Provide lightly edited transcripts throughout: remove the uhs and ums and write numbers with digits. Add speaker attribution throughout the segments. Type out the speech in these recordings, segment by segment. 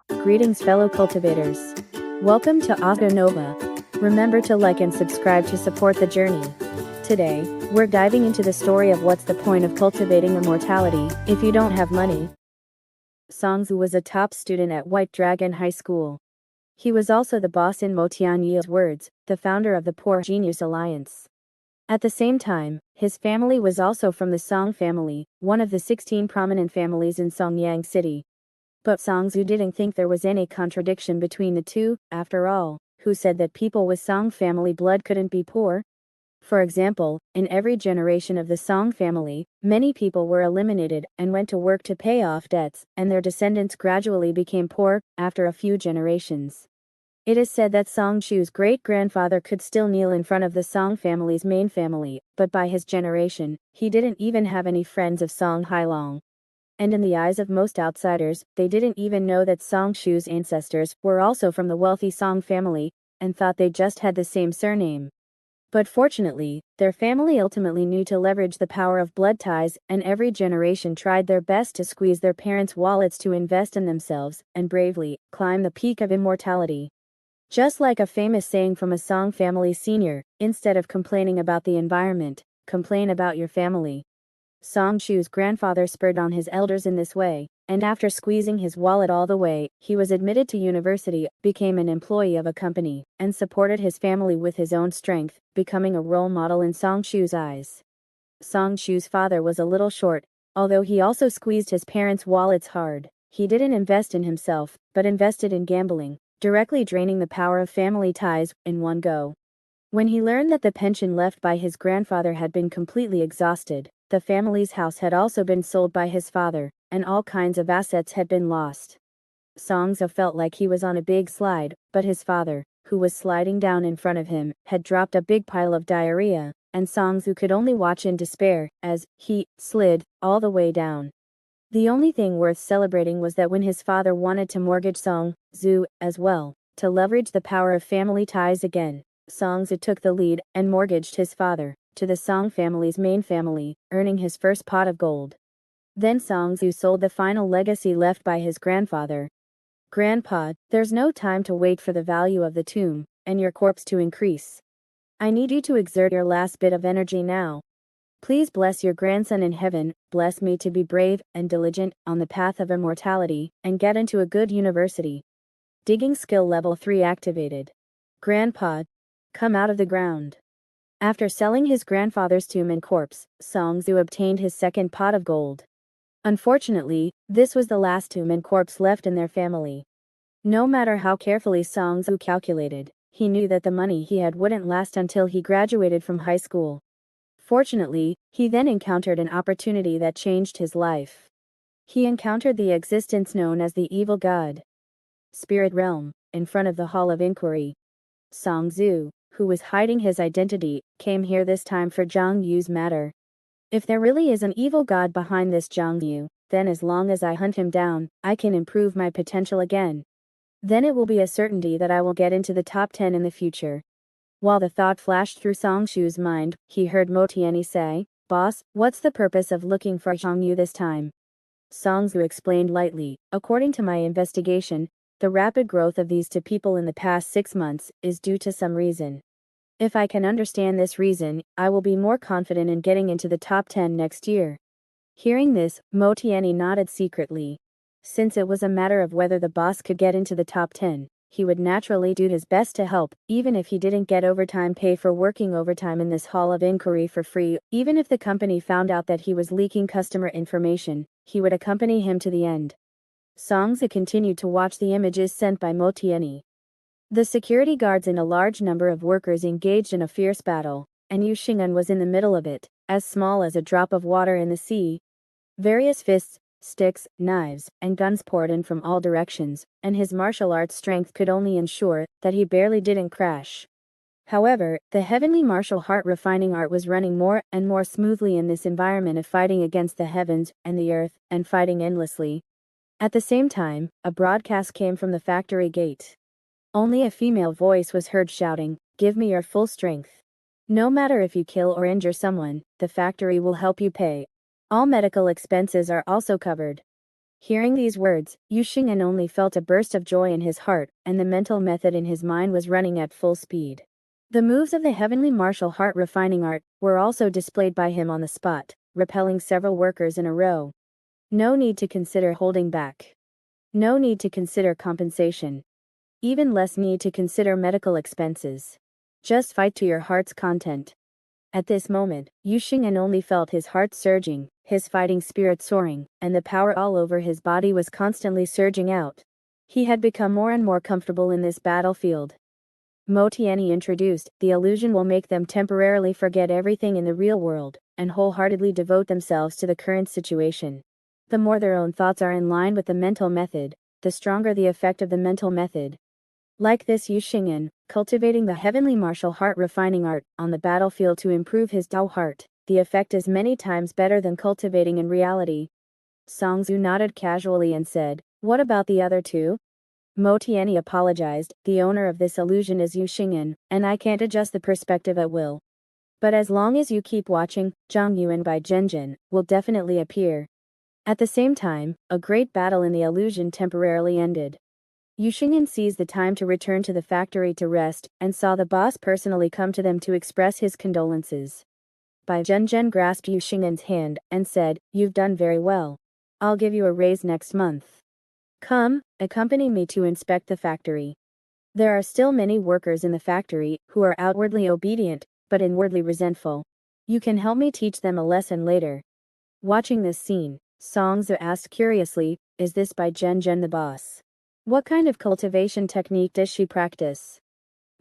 Speaker 1: Greetings, fellow cultivators. Welcome to Audio Nova. Remember to like and subscribe to support the journey. Today, we're diving into the story of what's the point of cultivating immortality if you don't have money. Xiong was a top student at White Dragon High School. He was also the boss in Mo Tianyu's words, the founder of the Poor Genius Alliance. At the same time, his family was also from the Xiong family, one of the 16 prominent families in Songyang City. But Xiong didn't think there was any contradiction between the two. After all, who said that people with Xiong family blood couldn't be poor? For example, in every generation of the Xiong family, many people were eliminated and went to work to pay off debts, and their descendants gradually became poor after a few generations. It is said that Xiong's great-grandfather could still kneel in front of the Xiong family's main family, but by his generation, he didn't even have any friends of Xiong Hailong. And in the eyes of most outsiders, they didn't even know that Xiong's ancestors were also from the wealthy Xiong family, and thought they just had the same surname. But fortunately, their family ultimately knew to leverage the power of blood ties, and every generation tried their best to squeeze their parents' wallets to invest in themselves, and bravely climb the peak of immortality. Just like a famous saying from a Xiong family senior, instead of complaining about the environment, complain about your family. Xiong's grandfather spurred on his elders in this way, and after squeezing his wallet all the way, he was admitted to university, became an employee of a company, and supported his family with his own strength, becoming a role model in Xiong's eyes. Xiong's father was a little short, although he also squeezed his parents' wallets hard. He didn't invest in himself, but invested in gambling, directly draining the power of family ties in one go. When he learned that the pension left by his grandfather had been completely exhausted, the family's house had also been sold by his father, and all kinds of assets had been lost. Xiong felt like he was on a big slide, but his father, who was sliding down in front of him, had dropped a big pile of diarrhea, and Xiong could only watch in despair as he slid all the way down. The only thing worth celebrating was that when his father wanted to mortgage Xiong as well, to leverage the power of family ties again, Xiong took the lead and mortgaged his father to the Xiong family's main family, earning his first pot of gold. Then Xiong sold the final legacy left by his grandfather. Grandpa, there's no time to wait for the value of the tomb and your corpse to increase. I need you to exert your last bit of energy now. Please bless your grandson in heaven, bless me to be brave and diligent on the path of immortality, and get into a good university. Digging skill level 3 activated. Grandpa, come out of the ground. After selling his grandfather's tomb and corpse, Xiong obtained his second pot of gold. Unfortunately, this was the last tomb and corpse left in their family. No matter how carefully Xiong calculated, he knew that the money he had wouldn't last until he graduated from high school. Fortunately, he then encountered an opportunity that changed his life. He encountered the existence known as the evil god spirit realm, in front of the Hall of Inquiry. Xiong, who was hiding his identity, came here this time for Zhang Yu's matter. If there really is an evil god behind this Zhang Yu, then as long as I hunt him down, I can improve my potential again. Then it will be a certainty that I will get into the top 10 in the future. While the thought flashed through Xiong's mind, he heard Mo Tianyi say, "Boss, what's the purpose of looking for Zhang Yu this time?" Xiong explained lightly, "According to my investigation, the rapid growth of these two people in the past 6 months is due to some reason. If I can understand this reason, I will be more confident in getting into the top 10 next year." Hearing this, Mo Tianyi nodded secretly. Since it was a matter of whether the boss could get into the top 10, he would naturally do his best to help, even if he didn't get overtime pay for working overtime in this Hall of Inquiry for free. Even if the company found out that he was leaking customer information, he would accompany him to the end. Xiong continued to watch the images sent by Mo Tianyi. The security guards and a large number of workers engaged in a fierce battle, and Xiong was in the middle of it, as small as a drop of water in the sea. Various fists, sticks, knives, and guns poured in from all directions, and his martial arts strength could only ensure that he barely didn't crash. However, the heavenly martial heart-refining art was running more and more smoothly in this environment of fighting against the heavens and the earth, and fighting endlessly. At the same time, a broadcast came from the factory gate. Only a female voice was heard shouting, "Give me your full strength. No matter if you kill or injure someone, the factory will help you pay. All medical expenses are also covered." Hearing these words, Xiong only felt a burst of joy in his heart, and the mental method in his mind was running at full speed. The moves of the heavenly martial heart refining art were also displayed by him on the spot, repelling several workers in a row. No need to consider holding back. No need to consider compensation. Even less need to consider medical expenses. Just fight to your heart's content. At this moment, Xiong only felt his heart surging, his fighting spirit soaring, and the power all over his body was constantly surging out. He had become more and more comfortable in this battlefield. Mo Tianyi introduced, the illusion will make them temporarily forget everything in the real world, and wholeheartedly devote themselves to the current situation. The more their own thoughts are in line with the mental method, the stronger the effect of the mental method. Like this Xiong, cultivating the heavenly martial heart refining art on the battlefield to improve his Tao heart, the effect is many times better than cultivating in reality. Songzu nodded casually and said, "What about the other two?" Mo Tianyi apologized, "The owner of this illusion is Xiong, and I can't adjust the perspective at will. But as long as you keep watching, Zhang Yuan by Zhenzhen will definitely appear." At the same time, a great battle in the illusion temporarily ended. Xiong seized the time to return to the factory to rest, and saw the boss personally come to them to express his condolences. Bai Zhenzhen grasped Xiong's hand, and said, "You've done very well. I'll give you a raise next month. Come, accompany me to inspect the factory." There are still many workers in the factory who are outwardly obedient, but inwardly resentful. You can help me teach them a lesson later. Watching this scene, Songzu asked curiously, "Is this Bai Zhenzhen the boss? What kind of cultivation technique does she practice?"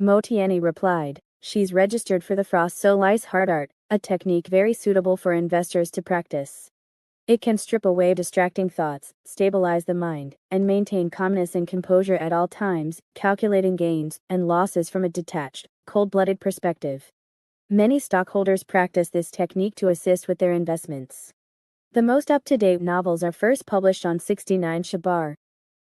Speaker 1: Mo Tianyi replied, "She's registered for the Frost So Lice Heart Art, a technique very suitable for investors to practice. It can strip away distracting thoughts, stabilize the mind, and maintain calmness and composure at all times, calculating gains and losses from a detached, cold-blooded perspective. Many stockholders practice this technique to assist with their investments. The most up-to-date novels are first published on 69 Shabar.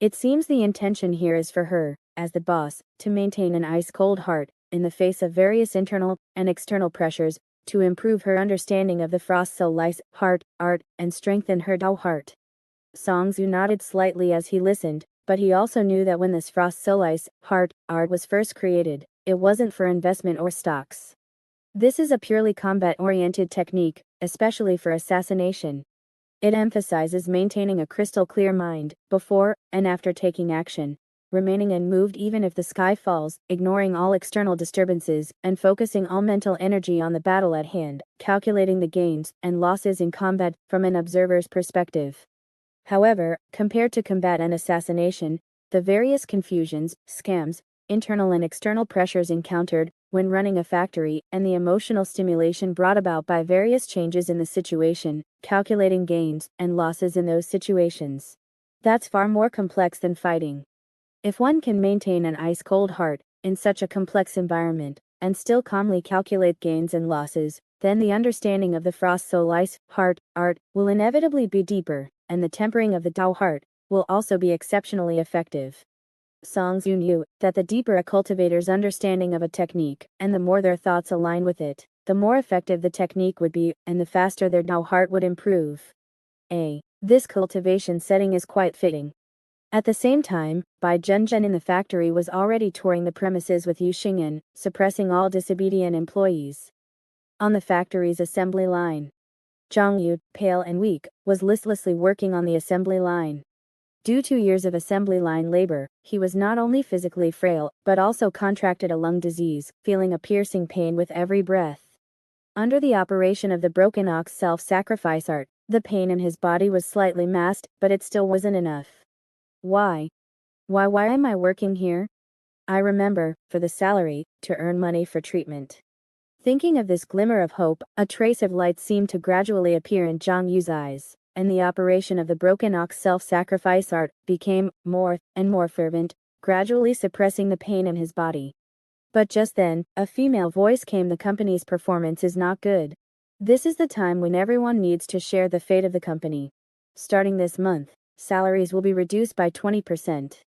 Speaker 1: It seems the intention here is for her, as the boss, to maintain an ice-cold heart, in the face of various internal and external pressures, to improve her understanding of the Frost So Lice heart art, and strengthen her Tao heart." Songzu nodded slightly as he listened, but he also knew that when this Frost So Lice heart art was first created, it wasn't for investment or stocks. This is a purely combat-oriented technique, especially for assassination. It emphasizes maintaining a crystal-clear mind, before and after taking action, remaining unmoved even if the sky falls, ignoring all external disturbances, and focusing all mental energy on the battle at hand, calculating the gains and losses in combat from an observer's perspective. However, compared to combat and assassination, the various confusions, scams, internal and external pressures encountered when running a factory, and the emotional stimulation brought about by various changes in the situation, calculating gains and losses in those situations. That's far more complex than fighting. If one can maintain an ice-cold heart in such a complex environment, and still calmly calculate gains and losses, then the understanding of the Frost So Lice heart art will inevitably be deeper, and the tempering of the Tao heart will also be exceptionally effective. Songzu knew that the deeper a cultivator's understanding of a technique, and the more their thoughts align with it, the more effective the technique would be, and the faster their Tao heart would improve. This cultivation setting is quite fitting. At the same time, Bai Zhenzhen in the factory was already touring the premises with Xiong, suppressing all disobedient employees. On the factory's assembly line, Zhang Yu, pale and weak, was listlessly working on the assembly line. Due to years of assembly line labor, he was not only physically frail, but also contracted a lung disease, feeling a piercing pain with every breath. Under the operation of the broken ox self-sacrifice art, the pain in his body was slightly masked, but it still wasn't enough. Why am I working here? I remember, for the salary, to earn money for treatment. Thinking of this glimmer of hope, a trace of light seemed to gradually appear in Zhang Yu's eyes, and the operation of the broken ox self-sacrifice art became more and more fervent, gradually suppressing the pain in his body. But just then, a female voice came. "The company's performance is not good. This is the time when everyone needs to share the fate of the company. Starting this month, salaries will be reduced by 20%.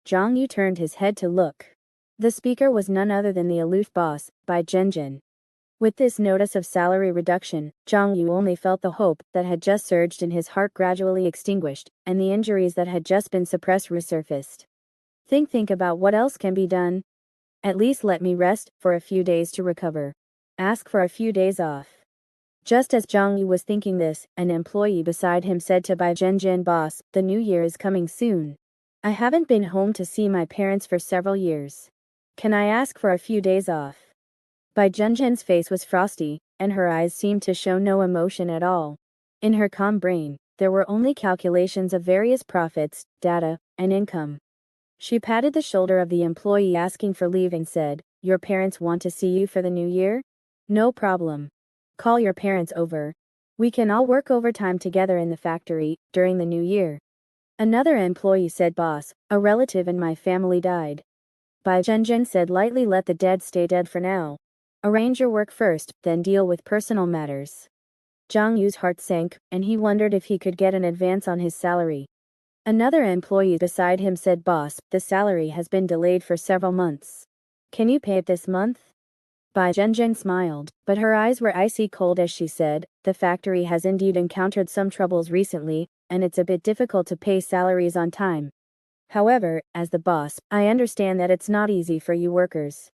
Speaker 1: Zhang Yu turned his head to look. The speaker was none other than the aloof boss, Bai Zhenzhen. With this notice of salary reduction, Zhang Yu only felt the hope that had just surged in his heart gradually extinguished, and the injuries that had just been suppressed resurfaced. Think about what else can be done. At least let me rest for a few days to recover. Ask for a few days off. Just as Zhang Yu was thinking this, an employee beside him said to Bai Zhenjin, "Boss, the new year is coming soon. I haven't been home to see my parents for several years. Can I ask for a few days off?" Bai Zhenjin's face was frosty, and her eyes seemed to show no emotion at all. In her calm brain, there were only calculations of various profits, data, and income. She patted the shoulder of the employee asking for leave and said, "Your parents want to see you for the new year? No problem. Call your parents over. We can all work overtime together in the factory during the new year." Another employee said, "Boss, a relative in my family died." Bai Zhenjin said lightly, "Let the dead stay dead for now. Arrange your work first, then deal with personal matters." Zhang Yu's heart sank, and he wondered if he could get an advance on his salary. Another employee beside him said, "Boss, the salary has been delayed for several months. Can you pay it this month?" Bai Zhenjin smiled, but her eyes were icy cold as she said, "The factory has indeed encountered some troubles recently, and it's a bit difficult to pay salaries on time. However, as the boss, I understand that it's not easy for you workers.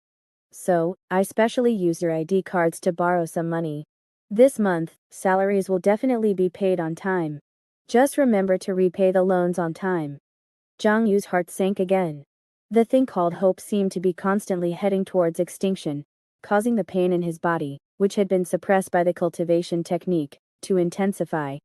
Speaker 1: So, I specially use your ID cards to borrow some money. This month, salaries will definitely be paid on time. Just remember to repay the loans on time." Zhang Yu's heart sank again. The thing called hope seemed to be constantly heading towards extinction, causing the pain in his body, which had been suppressed by the cultivation technique, to intensify.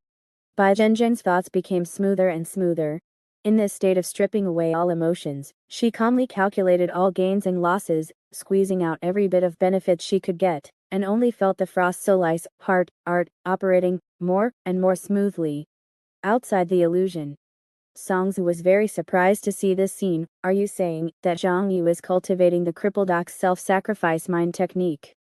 Speaker 1: Bai Zhenjin's thoughts became smoother and smoother. In this state of stripping away all emotions, she calmly calculated all gains and losses, squeezing out every bit of benefits she could get, and only felt the frost solace, heart, art, operating, more and more smoothly. Outside the illusion, Songzu was very surprised to see this scene. "Are you saying that Zhang Yu is cultivating the crippled ox self-sacrifice mind technique?"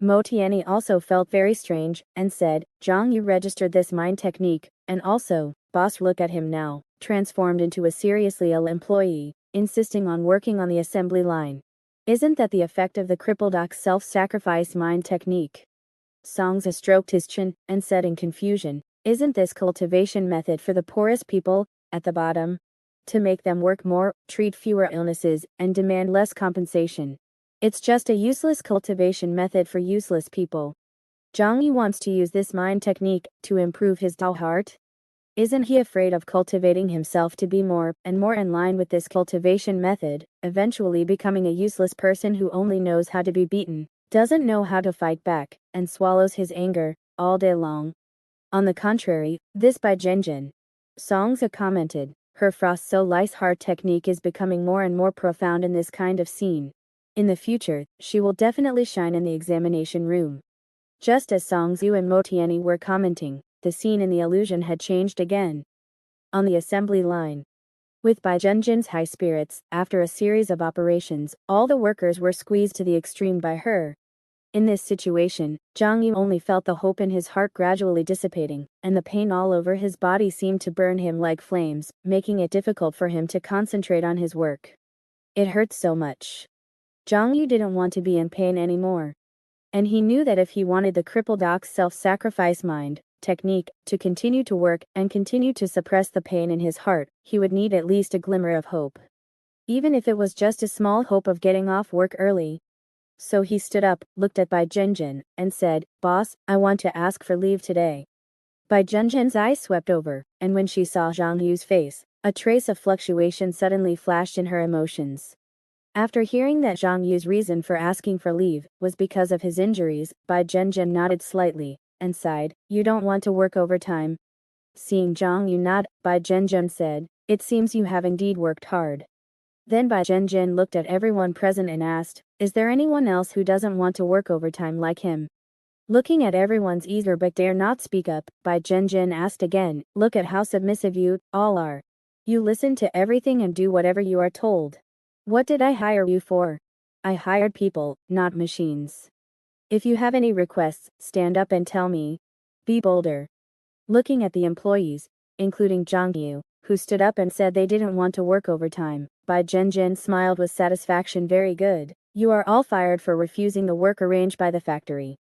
Speaker 1: Mo Tianyi also felt very strange, and said, "Zhang Yu registered this mind technique, and also, boss, look at him now, transformed into a seriously ill employee, insisting on working on the assembly line. Isn't that the effect of the crippled ox self-sacrifice mind technique?" Songzu stroked his chin, and said in confusion, "Isn't this cultivation method for the poorest people, at the bottom? To make them work more, treat fewer illnesses, and demand less compensation. It's just a useless cultivation method for useless people. Zhang Yu wants to use this mind technique to improve his Tao heart. Isn't he afraid of cultivating himself to be more and more in line with this cultivation method, eventually becoming a useless person who only knows how to be beaten, doesn't know how to fight back, and swallows his anger all day long? On the contrary, this by Zhenjin." Songza commented, "Her frost so lice heart technique is becoming more and more profound in this kind of scene. In the future, she will definitely shine in the examination room." Just as Songzu and Mo Tianyi were commenting, the scene in the illusion had changed again. On the assembly line. With Bai Zhenjin's high spirits, after a series of operations, all the workers were squeezed to the extreme by her. In this situation, Zhang Yu only felt the hope in his heart gradually dissipating, and the pain all over his body seemed to burn him like flames, making it difficult for him to concentrate on his work. It hurt so much. Zhang Yu didn't want to be in pain anymore. And he knew that if he wanted the crippled ox self-sacrifice mind technique to continue to work and continue to suppress the pain in his heart, he would need at least a glimmer of hope. Even if it was just a small hope of getting off work early. So he stood up, looked at Bai Zhenjin, and said, "Boss, I want to ask for leave today." Bai Zhenjin's eyes swept over, and when she saw Zhang Yu's face, a trace of fluctuation suddenly flashed in her emotions. After hearing that Zhang Yu's reason for asking for leave was because of his injuries, Bai Zhenjin nodded slightly, and sighed, "You don't want to work overtime?" Seeing Zhang Yu nod, Bai Zhenjin said, "It seems you have indeed worked hard." Then Bai Zhenjin looked at everyone present and asked, "Is there anyone else who doesn't want to work overtime like him?" Looking at everyone's eager but dare not speak up, Bai Zhenjin asked again, "Look at how submissive you all are. You listen to everything and do whatever you are told. What did I hire you for? I hired people, not machines. If you have any requests, stand up and tell me. Be bolder." Looking at the employees, including Zhang Yu, who stood up and said they didn't want to work overtime, Bai Zhenjin smiled with satisfaction. "Very good. You are all fired for refusing the work arranged by the factory.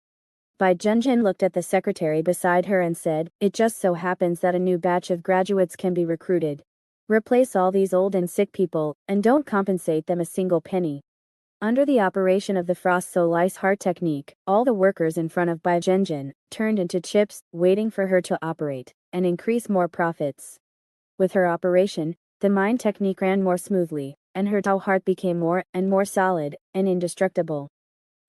Speaker 1: Bai Junjin looked at the secretary beside her and said, "It just so happens that a new batch of graduates can be recruited. Replace all these old and sick people, and don't compensate them a single penny." Under the operation of the frost soul ice heart technique, all the workers in front of Bai Junjin turned into chips, waiting for her to operate and increase more profits. With her operation, the mind technique ran more smoothly, and her Tao heart became more and more solid and indestructible.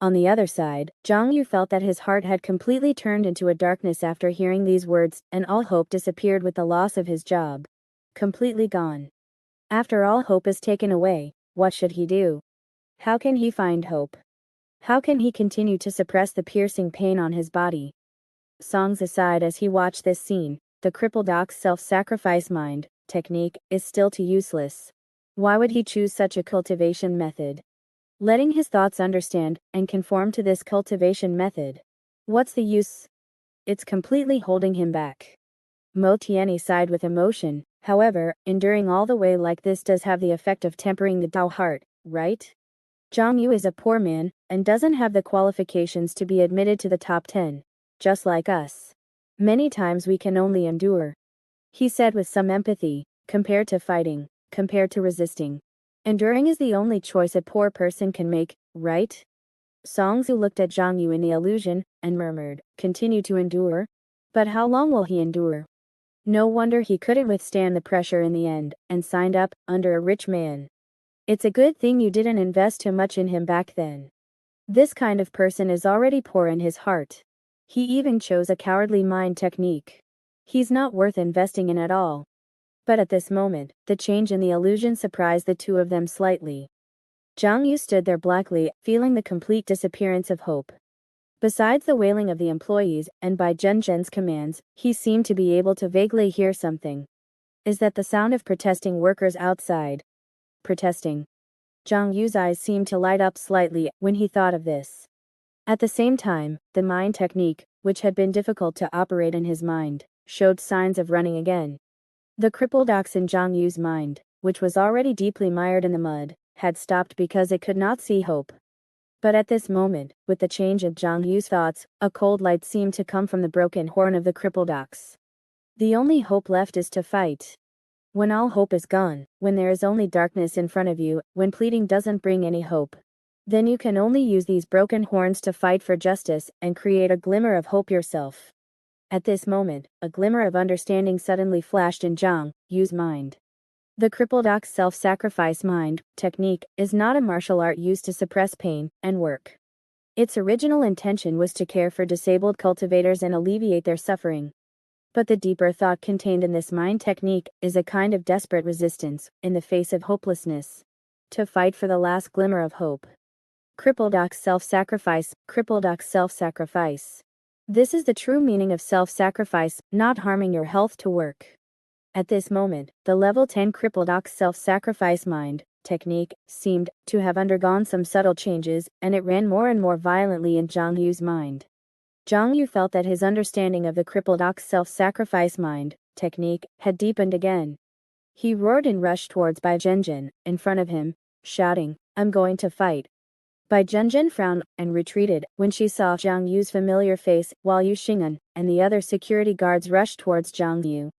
Speaker 1: On the other side, Zhang Yu felt that his heart had completely turned into a darkness after hearing these words, and all hope disappeared with the loss of his job. Completely gone. After all hope is taken away, what should he do? How can he find hope? How can he continue to suppress the piercing pain on his body? Songs aside, as he watched this scene, the crippled ox self-sacrifice mind technique is still too useless. Why would he choose such a cultivation method? Letting his thoughts understand and conform to this cultivation method. What's the use? It's completely holding him back. Mo Tianyi sighed with emotion. However, enduring all the way like this does have the effect of tempering the Tao heart, right? Zhang Yu is a poor man and doesn't have the qualifications to be admitted to the top 10, just like us. Many times we can only endure, he said with some empathy, compared to fighting, compared to resisting. Enduring is the only choice a poor person can make, right? Song Zhu looked at Zhang Yu in the illusion and murmured, "Continue to endure? But how long will he endure?" No wonder he couldn't withstand the pressure in the end, and signed up under a rich man. It's a good thing you didn't invest too much in him back then. This kind of person is already poor in his heart. He even chose a cowardly mind technique. He's not worth investing in at all. But at this moment, the change in the illusion surprised the two of them slightly. Zhang Yu stood there blackly, feeling the complete disappearance of hope. Besides the wailing of the employees and by Zhen's commands, he seemed to be able to vaguely hear something. Is that the sound of protesting workers outside? Protesting. Zhang Yu's eyes seemed to light up slightly when he thought of this. At the same time, the mind technique, which had been difficult to operate in his mind, showed signs of running again. The crippled ox in Zhang Yu's mind, which was already deeply mired in the mud, had stopped because it could not see hope. But at this moment, with the change of Zhang Yu's thoughts, a cold light seemed to come from the broken horn of the crippled ox. The only hope left is to fight. When all hope is gone, when there is only darkness in front of you, when pleading doesn't bring any hope, then you can only use these broken horns to fight for justice and create a glimmer of hope yourself. At this moment, a glimmer of understanding suddenly flashed in Zhang Yu's mind. The crippled ox self-sacrifice mind technique is not a martial art used to suppress pain and work. Its original intention was to care for disabled cultivators and alleviate their suffering. But the deeper thought contained in this mind technique is a kind of desperate resistance in the face of hopelessness. To fight for the last glimmer of hope. Crippled ox self-sacrifice, crippled ox self-sacrifice. This is the true meaning of self-sacrifice, not harming your health to work. At this moment, the level 10 crippled ox self-sacrifice mind technique seemed to have undergone some subtle changes, and it ran more and more violently in Zhang Yu's mind. Zhang Yu felt that his understanding of the crippled ox self-sacrifice mind technique had deepened again. He roared and rushed towards Bai Zhenjin in front of him, shouting, "I'm going to fight." Bai Zhenjin frowned and retreated when she saw Zhang Yu's familiar face, while Yu Xing'an and the other security guards rushed towards Zhang Yu.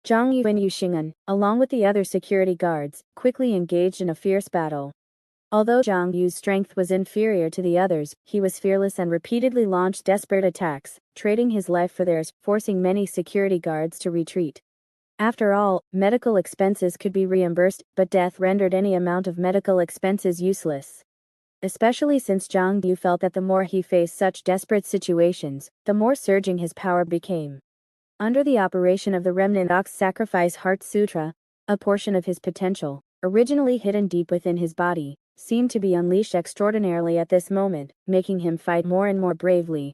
Speaker 1: Zhang Yu and Yu Xing'an, along with the other security guards, quickly engaged in a fierce battle. Although Zhang Yu's strength was inferior to the others, he was fearless and repeatedly launched desperate attacks, trading his life for theirs, forcing many security guards to retreat. After all, medical expenses could be reimbursed, but death rendered any amount of medical expenses useless. Especially since Zhang Yu felt that the more he faced such desperate situations, the more surging his power became. Under the operation of the remnant ox sacrifice heart sutra, a portion of his potential, originally hidden deep within his body, seemed to be unleashed extraordinarily at this moment, making him fight more and more bravely.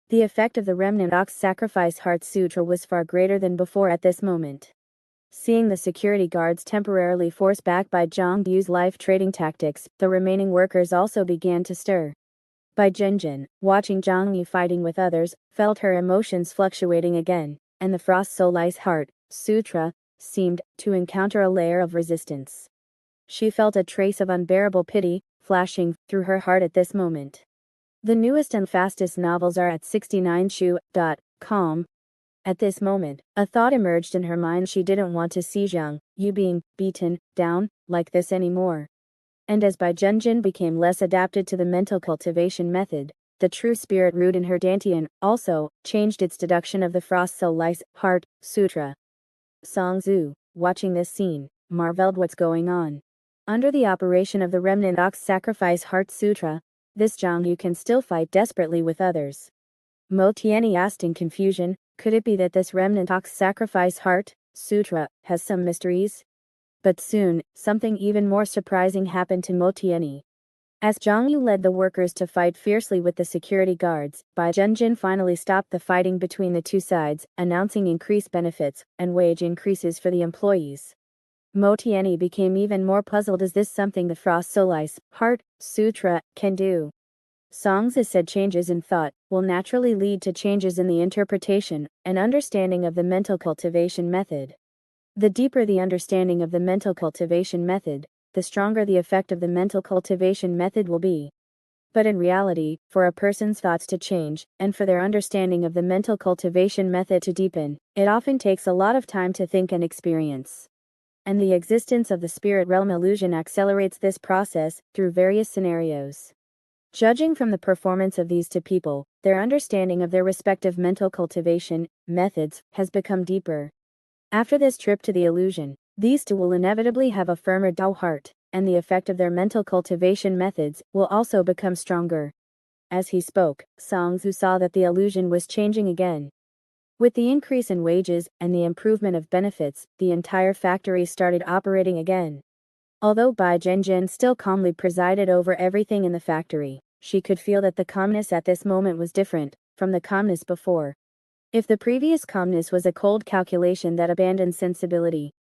Speaker 1: The effect of the remnant ox sacrifice heart sutra was far greater than before at this moment. Seeing the security guards temporarily forced back by Zhang Yu's life trading tactics, the remaining workers also began to stir. Bai Zhenjin, watching Zhang Yu fighting with others, felt her emotions fluctuating again, and the Frost Soul Ice Heart Sutra seemed to encounter a layer of resistance. She felt a trace of unbearable pity flashing through her heart at this moment. The newest and fastest novels are at 69shu.com. At this moment, a thought emerged in her mind. She didn't want to see Xiong Yu being beaten down like this anymore. And as Bai Zhenjin became less adapted to the mental cultivation method, the true spirit root in her dantian also changed its deduction of the Frost Soul Lice Heart Sutra. Song Zhu, watching this scene, marveled what's going on. Under the operation of the remnant ox sacrifice Heart Sutra, this Xiong Yu can still fight desperately with others. Mo Tianyi asked in confusion, could it be that this remnant ox sacrifice Heart Sutra has some mysteries? But soon, something even more surprising happened to Mo Tianyi. As Xiong Yu led the workers to fight fiercely with the security guards, Bai Zhenjin finally stopped the fighting between the two sides, announcing increased benefits and wage increases for the employees. Mo Tianyi became even more puzzled. Is this something the Frost Soul Lice Heart Sutra can do? Songs has said changes in thought will naturally lead to changes in the interpretation and understanding of the mental cultivation method. The deeper the understanding of the mental cultivation method, the stronger the effect of the mental cultivation method will be. But in reality, for a person's thoughts to change, and for their understanding of the mental cultivation method to deepen, it often takes a lot of time to think and experience. And the existence of the spirit realm illusion accelerates this process through various scenarios. Judging from the performance of these two people, their understanding of their respective mental cultivation methods has become deeper. After this trip to the illusion, these two will inevitably have a firmer Tao heart, and the effect of their mental cultivation methods will also become stronger. As he spoke, Song Zhu saw that the illusion was changing again. With the increase in wages and the improvement of benefits, the entire factory started operating again. Although Bai Zhenjin still calmly presided over everything in the factory, she could feel that the calmness at this moment was different from the calmness before. If the previous calmness was a cold calculation that abandoned sensibility,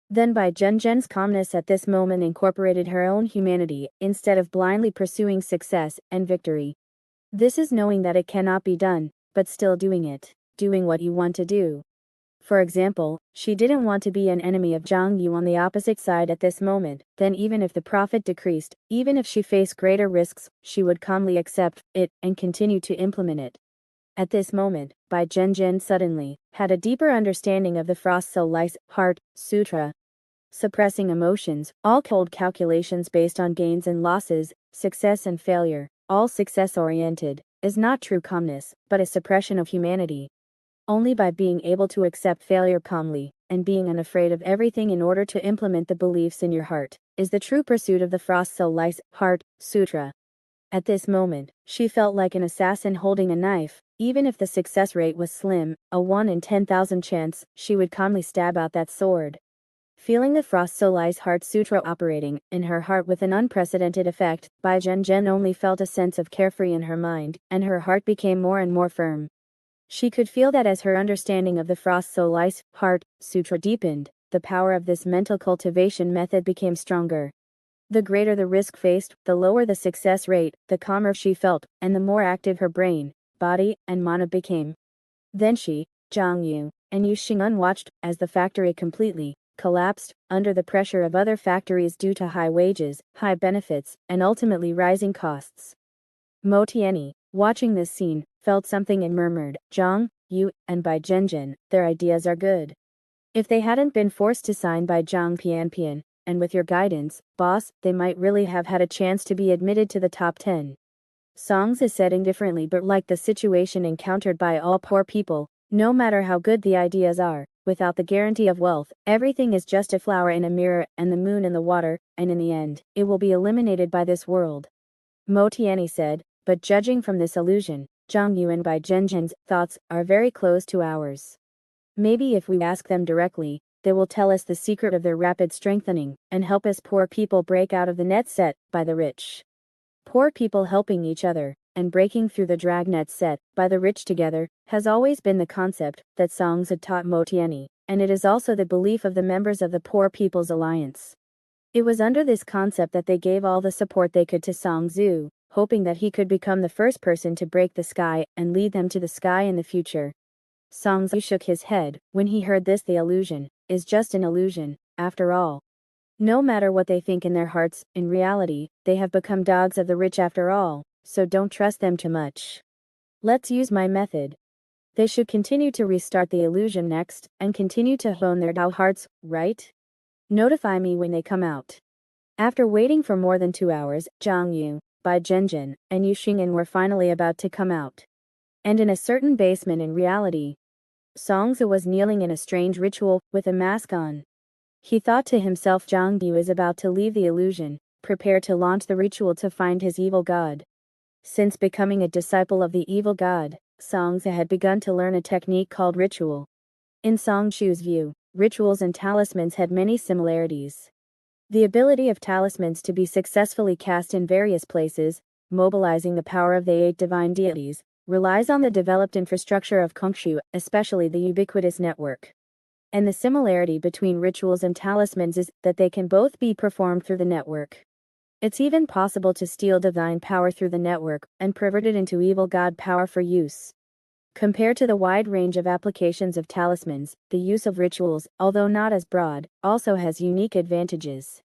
Speaker 1: then Bai Zhenjin's calmness at this moment incorporated her own humanity instead of blindly pursuing success and victory. This is knowing that it cannot be done, but still doing it, doing what you want to do. For example, she didn't want to be an enemy of Xiong Yu on the opposite side at this moment. Then even if the profit decreased, even if she faced greater risks, she would calmly accept it and continue to implement it. At this moment, Bai Zhenjin suddenly had a deeper understanding of the Frost Soul Lice Heart Sutra. Suppressing emotions, all cold calculations based on gains and losses, success and failure, all success-oriented, is not true calmness, but a suppression of humanity. Only by being able to accept failure calmly, and being unafraid of everything in order to implement the beliefs in your heart, is the true pursuit of the Frost Soul Lice Heart Sutra. At this moment, she felt like an assassin holding a knife. Even if the success rate was slim, a 1 in 10,000 chance, she would calmly stab out that sword. Feeling the Frost Soul Lice Heart Sutra operating in her heart with an unprecedented effect, Bai Zhenjin only felt a sense of carefree in her mind, and her heart became more and more firm. She could feel that as her understanding of the Frost Soul Lice Heart Sutra deepened, the power of this mental cultivation method became stronger. The greater the risk faced, the lower the success rate, the calmer she felt, and the more active her brain, body, and mana became. Then she, Xiong Yu, and Yu Xing'an watched as the factory completely collapsed under the pressure of other factories due to high wages, high benefits, and ultimately rising costs. Mo Tianyi, watching this scene, felt something and murmured, Xiong Yu and Bai Zhenjin, their ideas are good. If they hadn't been forced to sign by Zhang Pianpian, and with your guidance, boss, they might really have had a chance to be admitted to the top 10. Songs is said indifferently, but like the situation encountered by all poor people, no matter how good the ideas are, without the guarantee of wealth, everything is just a flower in a mirror and the moon in the water, and in the end, it will be eliminated by this world. Mo Tianyi said, but judging from this illusion, Xiong Yu and Bai Zhenjin's thoughts are very close to ours. Maybe if we ask them directly, they will tell us the secret of their rapid strengthening, and help us poor people break out of the net set by the rich. Poor people helping each other, and breaking through the dragnet set by the rich together, has always been the concept that Songs had taught Mo Tianyi, and it is also the belief of the members of the Poor People's Alliance. It was under this concept that they gave all the support they could to Song Zhu, hoping that he could become the first person to break the sky and lead them to the sky in the future. Song Zhu shook his head when he heard this. The illusion is just an illusion, after all. No matter what they think in their hearts, in reality, they have become dogs of the rich after all. so don't trust them too much. Let's use my method. They should continue to restart the illusion next, and continue to hone their Tao hearts, right? Notify me when they come out. After waiting for more than 2 hours, Zhang Yu, Bai Zhenzhen, and Yu Xing'an were finally about to come out. And in a certain basement in reality, Songzi was kneeling in a strange ritual, with a mask on. He thought to himself Zhang Yu is about to leave the illusion, prepare to launch the ritual to find his evil god. Since becoming a disciple of the evil god, Songzi had begun to learn a technique called ritual. In Songzhu's view, rituals and talismans had many similarities. The ability of talismans to be successfully cast in various places, mobilizing the power of the 8 divine deities, relies on the developed infrastructure of Kongshu, especially the ubiquitous network. And the similarity between rituals and talismans is that they can both be performed through the network. It's even possible to steal divine power through the network and pervert it into evil god power for use. Compared to the wide range of applications of talismans, the use of rituals, although not as broad, also has unique advantages.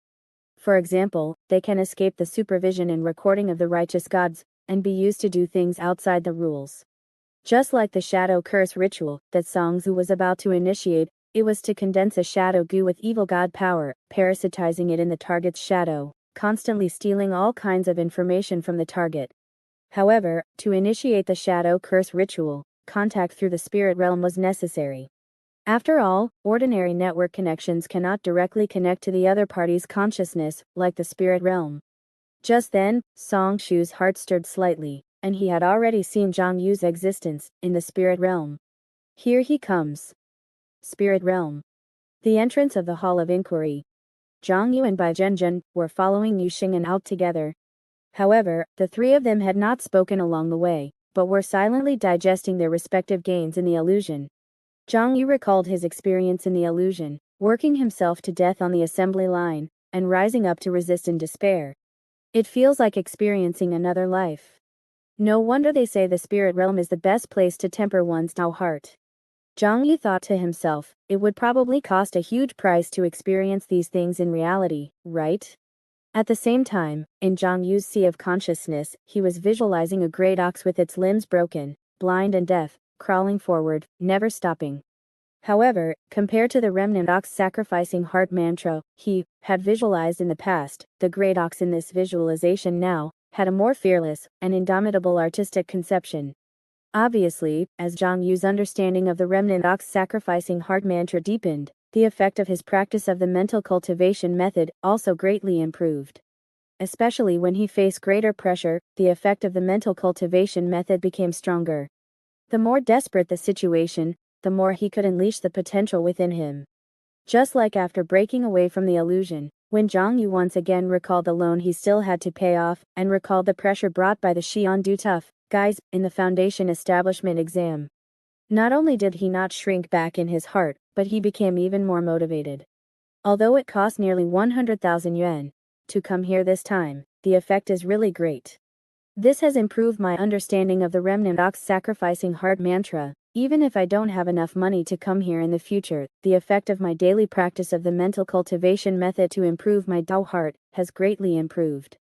Speaker 1: For example, they can escape the supervision and recording of the righteous gods, and be used to do things outside the rules. Just like the shadow curse ritual that Songzi was about to initiate, it was to condense a shadow goo with evil god power, parasitizing it in the target's shadow, constantly stealing all kinds of information from the target. However, to initiate the shadow curse ritual, contact through the spirit realm was necessary. After all, ordinary network connections cannot directly connect to the other party's consciousness, like the spirit realm. Just then, Songzhu's heart stirred slightly, and he had already seen Zhang Yu's existence in the spirit realm. Here he comes. Spirit realm. The entrance of the Hall of Inquiry. Zhang Yu and Bai Zhenzhen were following Yu Xing'an out together. However, the three of them had not spoken along the way, but were silently digesting their respective gains in the illusion. Zhang Yu recalled his experience in the illusion, working himself to death on the assembly line, and rising up to resist in despair. It feels like experiencing another life. No wonder they say the spirit realm is the best place to temper one's Tao heart. Zhang Yu thought to himself, it would probably cost a huge price to experience these things in reality, right? At the same time, in Zhang Yu's sea of consciousness, he was visualizing a great ox with its limbs broken, blind and deaf, crawling forward, never stopping. However, compared to the remnant ox sacrificing heart mantra he had visualized in the past, the great ox in this visualization now had a more fearless and indomitable artistic conception. Obviously, as Zhang Yu's understanding of the remnant ox sacrificing heart mantra deepened, the effect of his practice of the mental cultivation method also greatly improved. Especially when he faced greater pressure, the effect of the mental cultivation method became stronger. The more desperate the situation, the more he could unleash the potential within him. Just like after breaking away from the illusion, when Zhang Yu once again recalled the loan he still had to pay off, and recalled the pressure brought by the Xiong tough guys in the foundation establishment exam. Not only did he not shrink back in his heart, but he became even more motivated. Although it cost nearly 100,000 yuan to come here this time, the effect is really great. This has improved my understanding of the remnant ox sacrificing heart mantra. Even if I don't have enough money to come here in the future, the effect of my daily practice of the mental cultivation method to improve my Tao heart has greatly improved.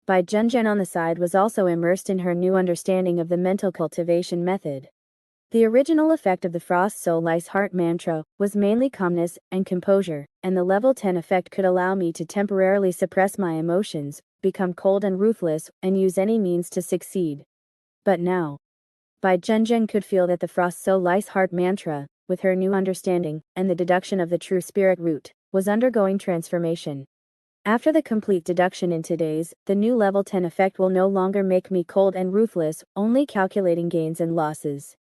Speaker 1: Bai Zhenzhen on the side was also immersed in her new understanding of the mental cultivation method. The original effect of the Frost Soul Ice Heart mantra was mainly calmness and composure, and the level 10 effect could allow me to temporarily suppress my emotions, become cold and ruthless, and use any means to succeed. But now, Bai Zhenzhen could feel that the Frost Soul Ice Heart mantra, with her new understanding, and the deduction of the true spirit root, was undergoing transformation. After the complete deduction in today's, the new level 10 effect will no longer make me cold and ruthless, only calculating gains and losses.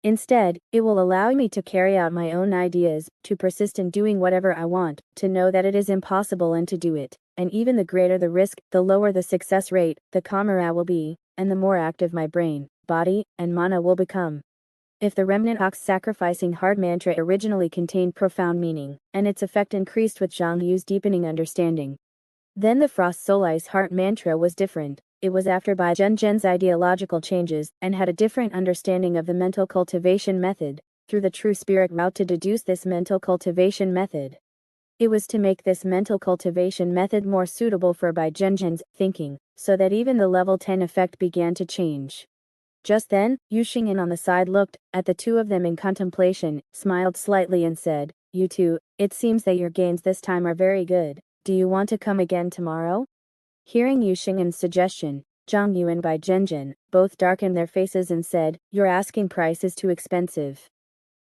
Speaker 1: Instead, it will allow me to carry out my own ideas, to persist in doing whatever I want, to know that it is impossible and to do it, and even the greater the risk, the lower the success rate, the calmer I will be, and the more active my brain, body, and mana will become. If the remnant ox sacrificing heart mantra originally contained profound meaning, and its effect increased with Zhang Yu's deepening understanding, then the Frost Soul Ice Heart mantra was different. It was after Bai Zhenzhen's ideological changes, and had a different understanding of the mental cultivation method, through the true spirit route to deduce this mental cultivation method. It was to make this mental cultivation method more suitable for Bai Zhenzhen's thinking, so that even the level 10 effect began to change. Just then, Xiong on the side looked at the two of them in contemplation, smiled slightly and said, "You two, it seems that your gains this time are very good. Do you want to come again tomorrow?" Hearing Xiong's suggestion, Zhang Yu and Bai Zhenzhen both darkened their faces and said, "Your asking price is too expensive."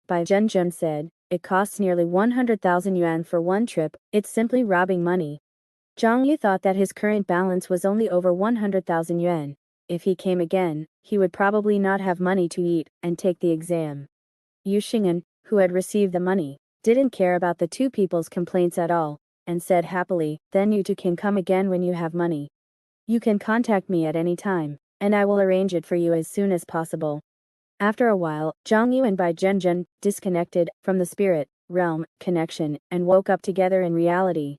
Speaker 1: Bai Zhenzhen said, "It costs nearly 100,000 yuan for one trip, it's simply robbing money." Zhang Yu thought that his current balance was only over 100,000 yuan. If he came again, he would probably not have money to eat and take the exam. Xiong, who had received the money, didn't care about the two people's complaints at all, and said happily, "Then you two can come again when you have money. You can contact me at any time, and I will arrange it for you as soon as possible." After a while, Zhang Yu and Bai Zhenzhen disconnected from the spirit realm connection and woke up together in reality.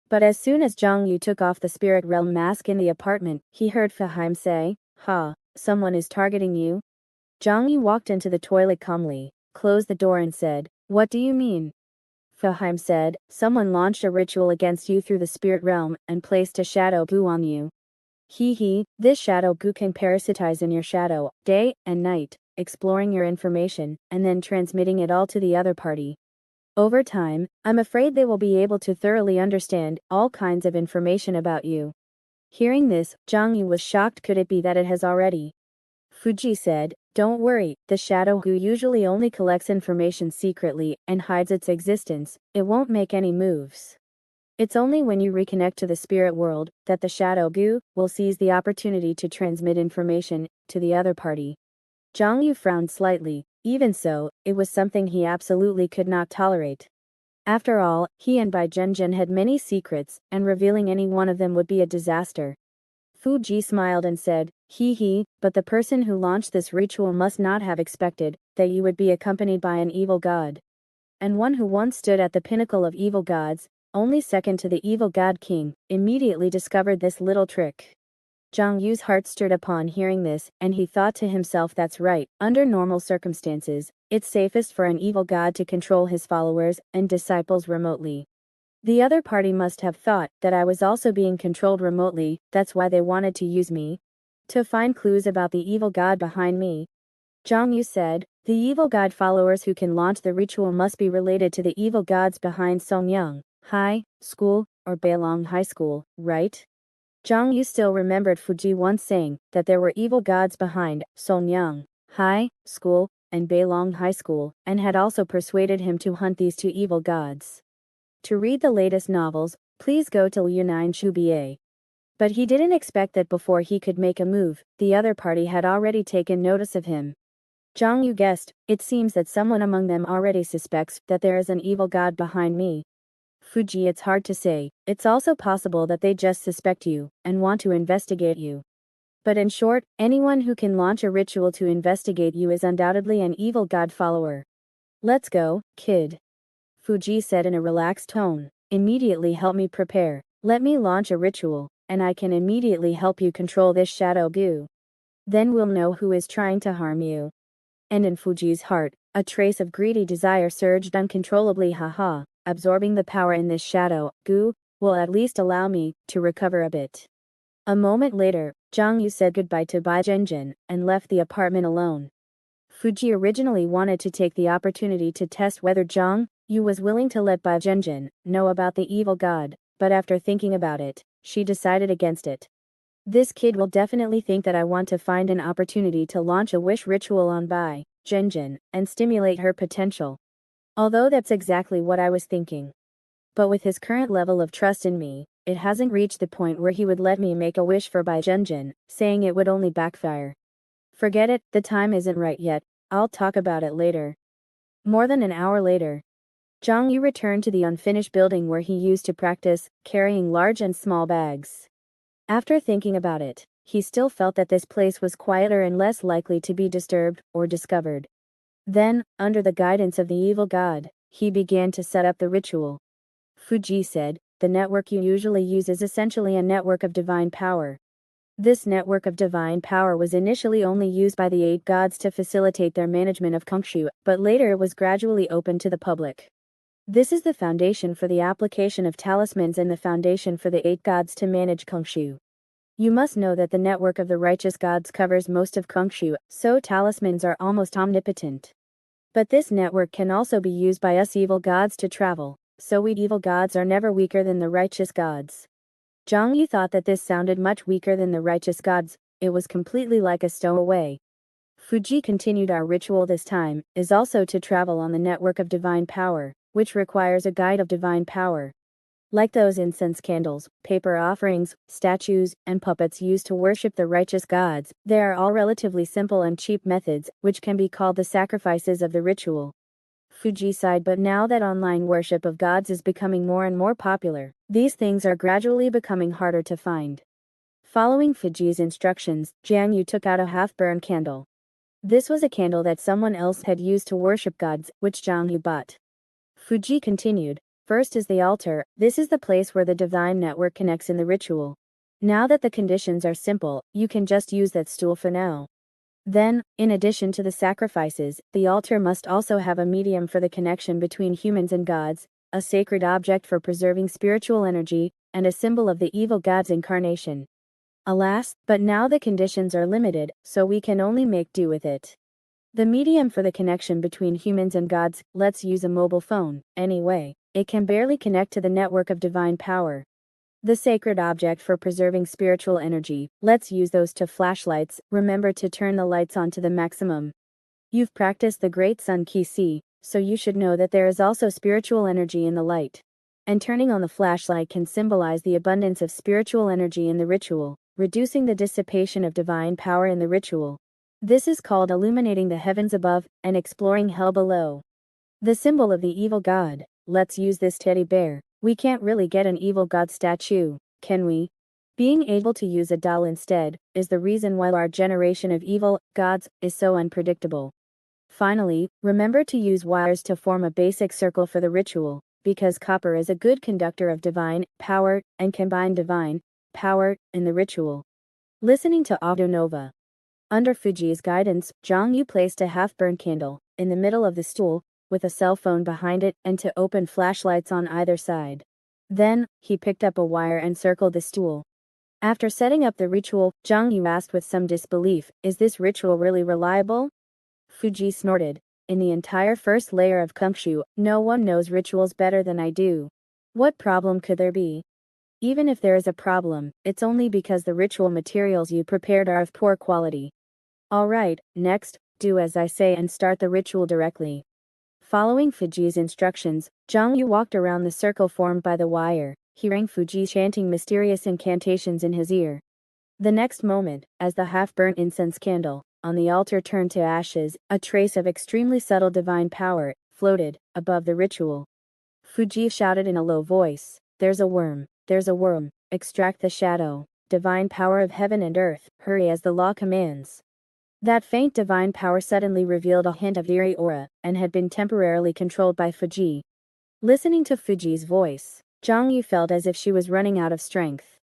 Speaker 1: But as soon as Zhang Yu took off the spirit realm mask in the apartment, he heard Fahim say, "Ha, someone is targeting you?" Zhang Yu walked into the toilet calmly, closed the door and said, "What do you mean?" Fahim said, "Someone launched a ritual against you through the spirit realm and placed a shadow goo on you. This shadow goo can parasitize in your shadow, day and night, exploring your information, and then transmitting it all to the other party. Over time, I'm afraid they will be able to thoroughly understand all kinds of information about you." Hearing this, Zhang Yu was shocked. Could it be that it has already? Fuji said, "Don't worry, the shadow goo usually only collects information secretly and hides its existence, it won't make any moves. It's only when you reconnect to the spirit world that the shadow goo will seize the opportunity to transmit information to the other party." Zhang Yu frowned slightly. Even so, it was something he absolutely could not tolerate. After all, he and Bai Zhenzhen had many secrets, and revealing any one of them would be a disaster. Fuji smiled and said, But the person who launched this ritual must not have expected that you would be accompanied by an evil god. And one who once stood at the pinnacle of evil gods, only second to the evil god king, immediately discovered this little trick." Zhang Yu's heart stirred upon hearing this, and he thought to himself, "That's right, under normal circumstances, it's safest for an evil god to control his followers and disciples remotely. The other party must have thought that I was also being controlled remotely, that's why they wanted to use me to find clues about the evil god behind me." Zhang Yu said, "The evil god followers who can launch the ritual must be related to the evil gods behind Xiong High School or Beilong High School, right?" Zhang Yu still remembered Fuji once saying that there were evil gods behind Xiong High School and Beilong High School, and had also persuaded him to hunt these two evil gods. To read the latest novels, please go to Yunnan Shubier. But he didn't expect that before he could make a move, the other party had already taken notice of him. Zhang Yu guessed, "It seems that someone among them already suspects that there is an evil god behind me." Fuji, it's hard to say, it's also possible that they just suspect you, and want to investigate you. But in short, anyone who can launch a ritual to investigate you is undoubtedly an evil god follower. "Let's go, kid," Fuji said in a relaxed tone. "Immediately help me prepare. Let me launch a ritual, and I can immediately help you control this shadow goo. Then we'll know who is trying to harm you." And in Fuji's heart, a trace of greedy desire surged uncontrollably. Haha, absorbing the power in this shadow goo will at least allow me to recover a bit. A moment later, Zhang Yu said goodbye to Bai Zhenzhen and left the apartment alone. Fuji originally wanted to take the opportunity to test whether Zhang Yu was willing to let Bai Zhenzhen know about the evil god, but after thinking about it, she decided against it. This kid will definitely think that I want to find an opportunity to launch a wish ritual on Bai Zhenzhen and stimulate her potential. Although that's exactly what I was thinking. But with his current level of trust in me, it hasn't reached the point where he would let me make a wish for Bai Zhenzhen, saying it would only backfire. Forget it, the time isn't right yet, I'll talk about it later. More than an hour later, Zhang Yu returned to the unfinished building where he used to practice carrying large and small bags. After thinking about it, he still felt that this place was quieter and less likely to be disturbed or discovered. Then, under the guidance of the evil god, he began to set up the ritual. Fuji said, "The network you usually use is essentially a network of divine power. This network of divine power was initially only used by the 8 gods to facilitate their management of Kongshu, but later it was gradually opened to the public. This is the foundation for the application of talismans and the foundation for the 8 gods to manage Kongshu. You must know that the network of the righteous gods covers most of Kongshu, so talismans are almost omnipotent. But this network can also be used by us evil gods to travel, so we evil gods are never weaker than the righteous gods. Xiong Yu thought that this sounded much weaker than the righteous gods, it was completely like a stowaway. Fuji continued. Our ritual this time is also to travel on the network of divine power, which requires a guide of divine power. Like those incense candles, paper offerings, statues, and puppets used to worship the righteous gods, they are all relatively simple and cheap methods, which can be called the sacrifices of the ritual. Fuji sighed. But now that online worship of gods is becoming more and more popular, these things are gradually becoming harder to find. Following Fuji's instructions, Xiong Yu took out a half-burned candle. This was a candle that someone else had used to worship gods, which Xiong Yu bought. Fuji continued. First is the altar. This is the place where the divine network connects in the ritual. Now that the conditions are simple, you can just use that stool for now. Then, in addition to the sacrifices, the altar must also have a medium for the connection between humans and gods, a sacred object for preserving spiritual energy, and a symbol of the evil god's incarnation. Alas, but now the conditions are limited, so we can only make do with it. The medium for the connection between humans and gods, let's use a mobile phone. Anyway, it can barely connect to the network of divine power. The sacred object for preserving spiritual energy, let's use those 2 flashlights. Remember to turn the lights on to the maximum. You've practiced the Great Sun Ki Si, so you should know that there is also spiritual energy in the light. And turning on the flashlight can symbolize the abundance of spiritual energy in the ritual, reducing the dissipation of divine power in the ritual. This is called illuminating the heavens above and exploring hell below. The symbol of the evil god, let's use this teddy bear. We can't really get an evil god statue, can we? Being able to use a doll instead is the reason why our generation of evil gods is so unpredictable. Finally, remember to use wires to form a basic circle for the ritual, because copper is a good conductor of divine power and combine divine power in the ritual. Listening to Audio Nova. Under Fuji's guidance, Xiong Yu placed a half-burned candle in the middle of the stool, with a cell phone behind it and 2 open flashlights on either side. Then, he picked up a wire and circled the stool. After setting up the ritual, Xiong Yu asked with some disbelief, "Is this ritual really reliable?" Fuji snorted. "In the entire first layer of Kongshu, no one knows rituals better than I do. What problem could there be? Even if there is a problem, it's only because the ritual materials you prepared are of poor quality. Alright, next, do as I say and start the ritual directly." Following Fuji's instructions, Xiong Yu walked around the circle formed by the wire, hearing Fuji chanting mysterious incantations in his ear. The next moment, as the half-burnt incense candle on the altar turned to ashes, a trace of extremely subtle divine power floated above the ritual. Fuji shouted in a low voice, "There's a worm, there's a worm, extract the shadow, divine power of heaven and earth, hurry as the law commands." That faint divine power suddenly revealed a hint of eerie aura, and had been temporarily controlled by Fuji. Listening to Fuji's voice, Xiong Yu felt as if she was running out of strength.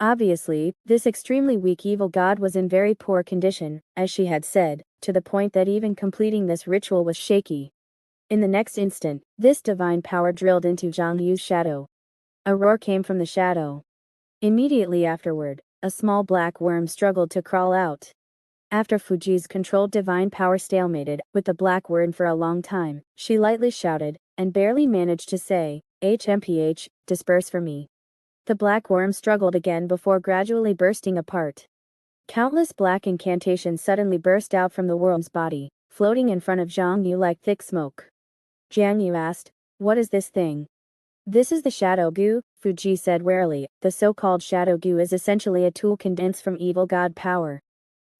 Speaker 1: Obviously, this extremely weak evil god was in very poor condition, as she had said, to the point that even completing this ritual was shaky. In the next instant, this divine power drilled into Xiong Yu's shadow. A roar came from the shadow. Immediately afterward, a small black worm struggled to crawl out. After Fuji's controlled divine power stalemated with the black worm for a long time, she lightly shouted, and barely managed to say, "HMPH, disperse for me." The black worm struggled again before gradually bursting apart. Countless black incantations suddenly burst out from the worm's body, floating in front of Xiong Yu like thick smoke. Xiong Yu asked, "What is this thing?" "This is the shadow goo," Fuji said warily. "The so-called shadow goo is essentially a tool condensed from evil god power."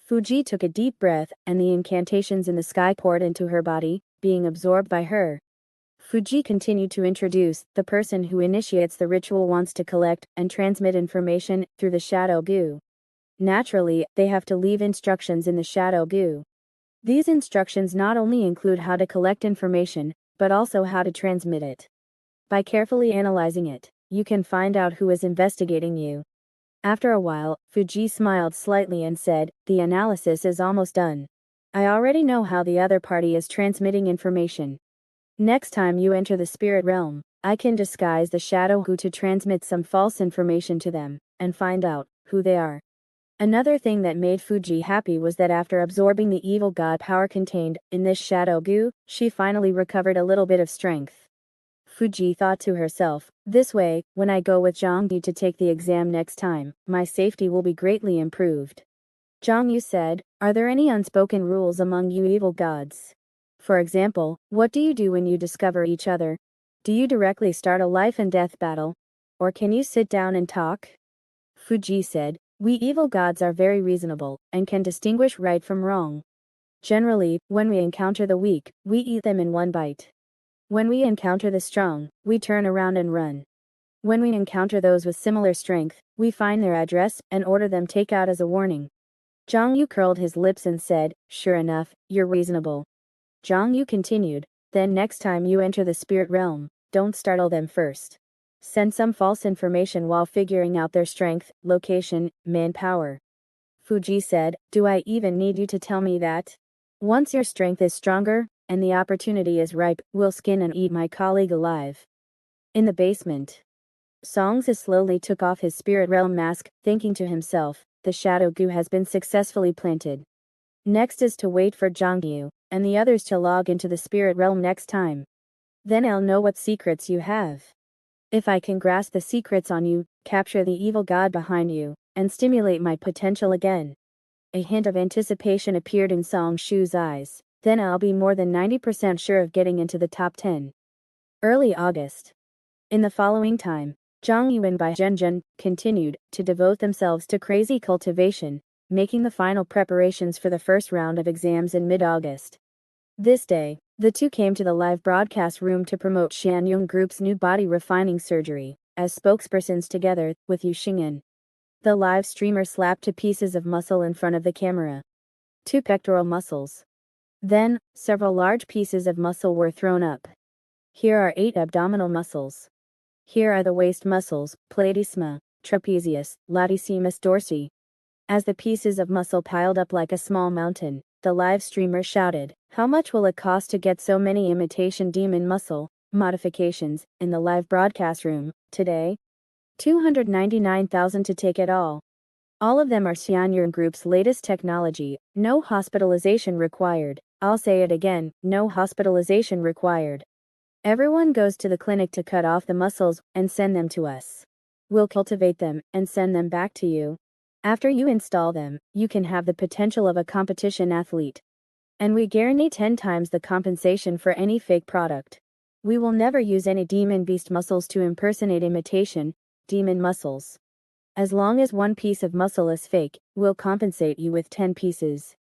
Speaker 1: Fuji took a deep breath, and the incantations in the sky poured into her body, being absorbed by her. Fuji continued to introduce, "The person who initiates the ritual wants to collect and transmit information through the shadow goo. Naturally, they have to leave instructions in the shadow goo. These instructions not only include how to collect information, but also how to transmit it. By carefully analyzing it, you can find out who is investigating you." After a while, Fuji smiled slightly and said, "The analysis is almost done. I already know how the other party is transmitting information. Next time you enter the spirit realm, I can disguise the shadow Gu to transmit some false information to them, and find out who they are. Another thing that made Fuji happy was that after absorbing the evil god power contained in this shadow Gu, she finally recovered a little bit of strength. Fuji thought to herself, this way, when I go with Zhang Yu to take the exam next time, my safety will be greatly improved. Zhang Yu said, are there any unspoken rules among you evil gods? For example, what do you do when you discover each other? Do you directly start a life and death battle? Or can you sit down and talk? Fuji said, we evil gods are very reasonable, and can distinguish right from wrong. Generally, when we encounter the weak, we eat them in one bite. When we encounter the strong, we turn around and run. When we encounter those with similar strength, we find their address and order them take out as a warning. Zhang Yu curled his lips and said, sure enough, you're reasonable. Zhang Yu continued, then next time you enter the spirit realm, don't startle them first. Send some false information while figuring out their strength, location, manpower. Fuji said, do I even need you to tell me that? Once your strength is stronger, and the opportunity is ripe, we'll skin and eat my colleague alive. In the basement, Songs slowly took off his spirit realm mask, thinking to himself, the shadow Gu has been successfully planted. Next is to wait for Zhang Yu and the others to log into the spirit realm next time. Then I'll know what secrets you have. If I can grasp the secrets on you, capture the evil god behind you, and stimulate my potential again. A hint of anticipation appeared in Song Shu's eyes. Then I'll be more than 90% sure of getting into the top 10. Early August. In the following time, Zhang Yu and Bai Zhenzhen continued to devote themselves to crazy cultivation, making the final preparations for the first round of exams in mid-August. This day, the two came to the live broadcast room to promote Xiong Group's new body refining surgery, as spokespersons together with Yu Xing'an. The live streamer slapped 2 pieces of muscle in front of the camera. 2 pectoral muscles. Then, several large pieces of muscle were thrown up. Here are 8 abdominal muscles. Here are the waist muscles, platysma, trapezius, latissimus dorsi. As the pieces of muscle piled up like a small mountain, the live streamer shouted, how much will it cost to get so many imitation demon muscle modifications in the live broadcast room today? 299,000 to take it all. All of them are Xiong Group's latest technology, no hospitalization required. I'll say it again, no hospitalization required. Everyone goes to the clinic to cut off the muscles and send them to us. We'll cultivate them and send them back to you. After you install them, you can have the potential of a competition athlete. And we guarantee 10 times the compensation for any fake product. We will never use any demon beast muscles to impersonate imitation demon muscles. As long as 1 piece of muscle is fake, we'll compensate you with 10 pieces.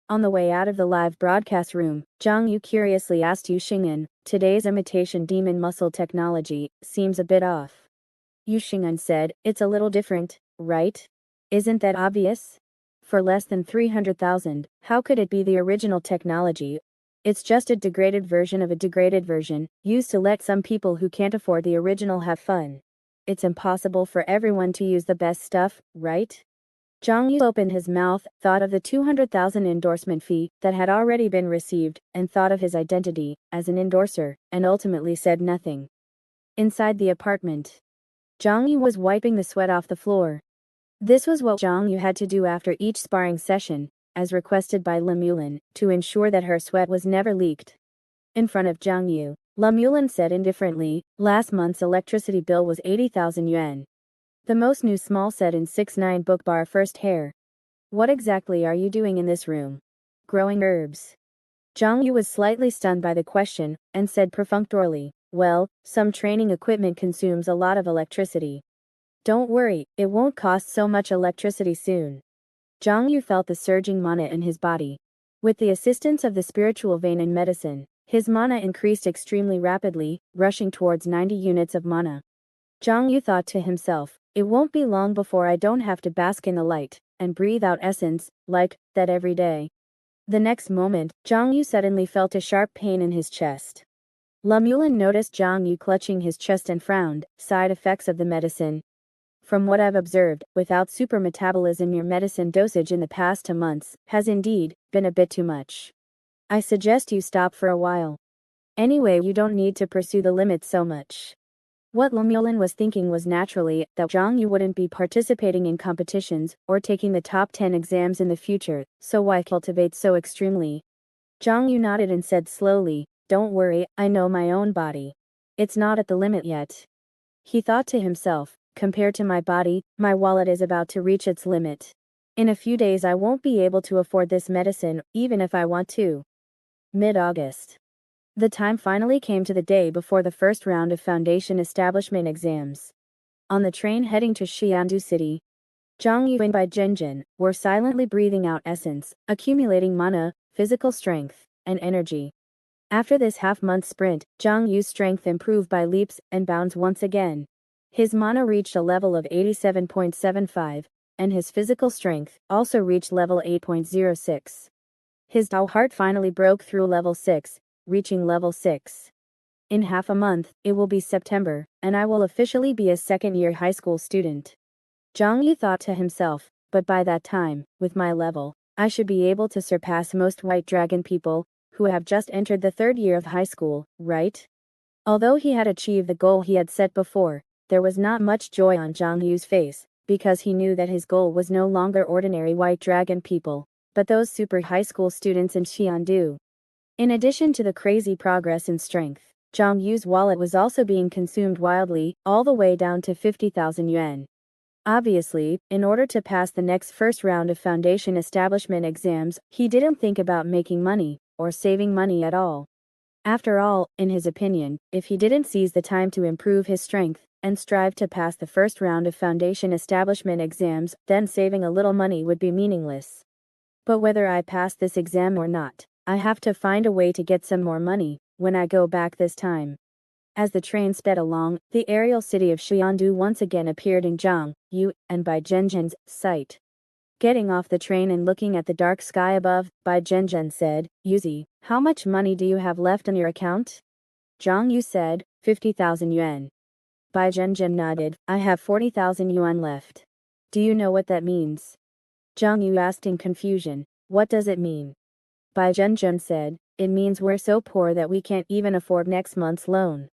Speaker 1: On the way out of the live broadcast room, Zhang Yu curiously asked Yu Xing'an, today's imitation demon muscle technology seems a bit off. Yu Xing'an said, it's a little different, right? Isn't that obvious? For less than 300,000, how could it be the original technology? It's just a degraded version of a degraded version, used to let some people who can't afford the original have fun. It's impossible for everyone to use the best stuff, right? Zhang Yu opened his mouth, thought of the 200,000 endorsement fee that had already been received, and thought of his identity as an endorser, and ultimately said nothing. Inside the apartment, Zhang Yu was wiping the sweat off the floor. This was what Zhang Yu had to do after each sparring session, as requested by Le Moulin, to ensure that her sweat was never leaked. In front of Zhang Yu, Le Moulin said indifferently, last month's electricity bill was 80,000 yuan. The most new small set in 6-9 book bar first hair. What exactly are you doing in this room? Growing herbs. Zhang Yu was slightly stunned by the question, and said perfunctorily, well, some training equipment consumes a lot of electricity. Don't worry, it won't cost so much electricity soon. Zhang Yu felt the surging mana in his body. With the assistance of the spiritual vein in medicine, his mana increased extremely rapidly, rushing towards 90 units of mana. Zhang Yu thought to himself, it won't be long before I don't have to bask in the light and breathe out essence like that every day. The next moment, Zhang Yu suddenly felt a sharp pain in his chest. Le Moulin noticed Zhang Yu clutching his chest and frowned, side effects of the medicine. From what I've observed, without super metabolism, your medicine dosage in the past 2 months has indeed been a bit too much. I suggest you stop for a while. Anyway, you don't need to pursue the limits so much. What Lemulin was thinking was naturally that Zhang Yu wouldn't be participating in competitions or taking the top 10 exams in the future, so why cultivate so extremely? Zhang Yu nodded and said slowly, "Don't worry, I know my own body. It's not at the limit yet." He thought to himself, "Compared to my body, my wallet is about to reach its limit. In a few days I won't be able to afford this medicine, even if I want to." Mid-August. The time finally came to the day before the first round of foundation establishment exams. On the train heading to Xiong City, Zhang Yu and Bai Zhenjin were silently breathing out essence, accumulating mana, physical strength, and energy. After this half-month sprint, Zhang Yu's strength improved by leaps and bounds once again. His mana reached a level of 87.75, and his physical strength also reached level 8.06. His Dao heart finally broke through level 6, reaching level 6. In half a month, it will be September, and I will officially be a second-year high school student. Zhang Yu thought to himself, but by that time, with my level, I should be able to surpass most white dragon people, who have just entered the third year of high school, right? Although he had achieved the goal he had set before, there was not much joy on Zhang Yu's face, because he knew that his goal was no longer ordinary white dragon people, but those super high school students in Xiandu. In addition to the crazy progress in strength, Zhang Yu's wallet was also being consumed wildly, all the way down to 50,000 yuan. Obviously, in order to pass the next first round of foundation establishment exams, he didn't think about making money, or saving money at all. After all, in his opinion, if he didn't seize the time to improve his strength, and strive to pass the first round of foundation establishment exams, then saving a little money would be meaningless. But whether I pass this exam or not, I have to find a way to get some more money, when I go back this time. As the train sped along, the aerial city of Xiandu once again appeared in Zhang Yu and Bai Zhenjin's sight. Getting off the train and looking at the dark sky above, Bai Zhenjin said, "Yuzi, how much money do you have left on your account?" Zhang Yu said, 50,000 yuan. Bai Zhenjin nodded, "I have 40,000 yuan left. Do you know what that means?" Zhang Yu asked in confusion, "What does it mean?" Bai Zhenjin said, "It means we're so poor that we can't even afford next month's loan.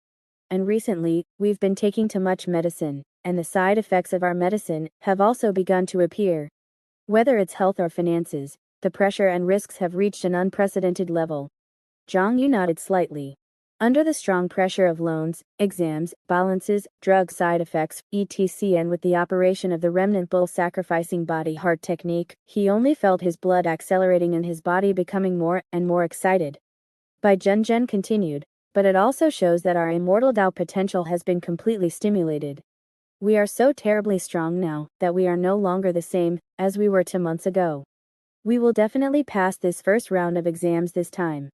Speaker 1: And recently, we've been taking too much medicine, and the side effects of our medicine have also begun to appear. Whether it's health or finances, the pressure and risks have reached an unprecedented level." Zhang Yu nodded slightly. Under the strong pressure of loans, exams, balances, drug side effects, etc., and with the operation of the remnant bull sacrificing body heart technique, he only felt his blood accelerating and his body becoming more and more excited. Bai Zhenjin continued, "But it also shows that our immortal Dao potential has been completely stimulated. We are so terribly strong now that we are no longer the same as we were 2 months ago. We will definitely pass this first round of exams this time."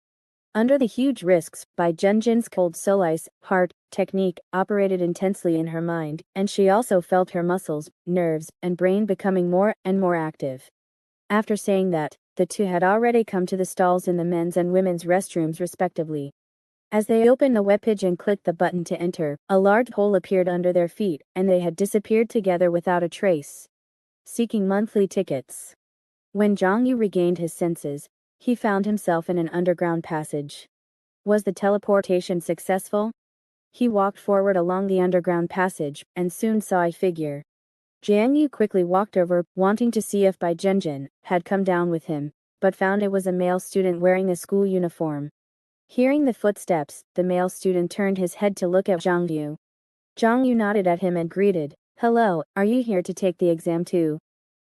Speaker 1: Under the huge risks, Bai Zhenjin's cold soul-ice heart technique operated intensely in her mind, and she also felt her muscles, nerves, and brain becoming more and more active. After saying that, the two had already come to the stalls in the men's and women's restrooms respectively. As they opened the webpage and clicked the button to enter, a large hole appeared under their feet, and they had disappeared together without a trace. Seeking monthly tickets. When Zhang Yu regained his senses, he found himself in an underground passage. Was the teleportation successful? He walked forward along the underground passage, and soon saw a figure. Zhang Yu quickly walked over, wanting to see if Bai Zhenjin had come down with him, but found it was a male student wearing a school uniform. Hearing the footsteps, the male student turned his head to look at Zhang Yu. Zhang Yu nodded at him and greeted, "Hello, are you here to take the exam too?"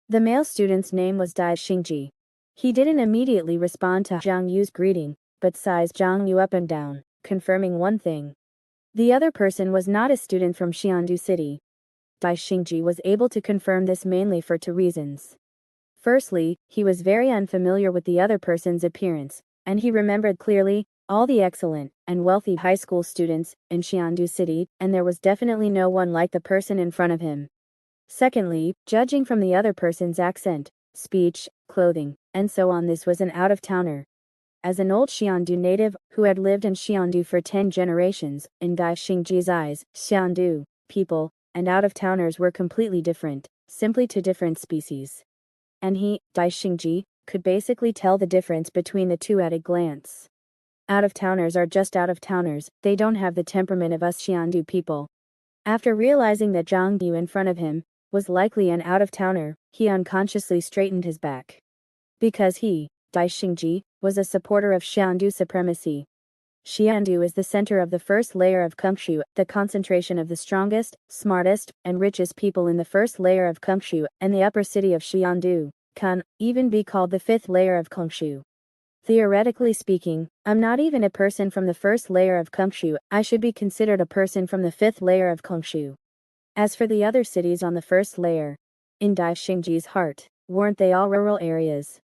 Speaker 1: The male student's name was Dai Xingji. He didn't immediately respond to Zhang Yu's greeting, but sized Zhang Yu up and down, confirming one thing. The other person was not a student from Xiandu City. Dai Xingji was able to confirm this mainly for 2 reasons. Firstly, he was very unfamiliar with the other person's appearance, and he remembered clearly all the excellent and wealthy high school students in Xiandu City, and there was definitely no one like the person in front of him. Secondly, judging from the other person's accent, speech, clothing, and so on, this was an out-of-towner. As an old Xiandu native who had lived in Xiandu for 10 generations, in Dai Xingji's eyes, Xiandu people and out-of-towners were completely different, simply 2 different species. And he, Dai Xingji, could basically tell the difference between the two at a glance. Out-of-towners are just out-of-towners, they don't have the temperament of us Xiongdu people. After realizing that Zhang Yu in front of him was likely an out-of-towner, he unconsciously straightened his back. Because he, Dai Xingji, was a supporter of Xiongdu supremacy. Xiongdu is the center of the first layer of Kengshu, the concentration of the strongest, smartest, and richest people in the first layer of Kengshu, and the upper city of Xiongdu can even be called the fifth layer of Kengshu. Theoretically speaking, I'm not even a person from the first layer of Kengshu, I should be considered a person from the fifth layer of Kengshu. As for the other cities on the first layer, in Dai Xingji's heart, weren't they all rural areas?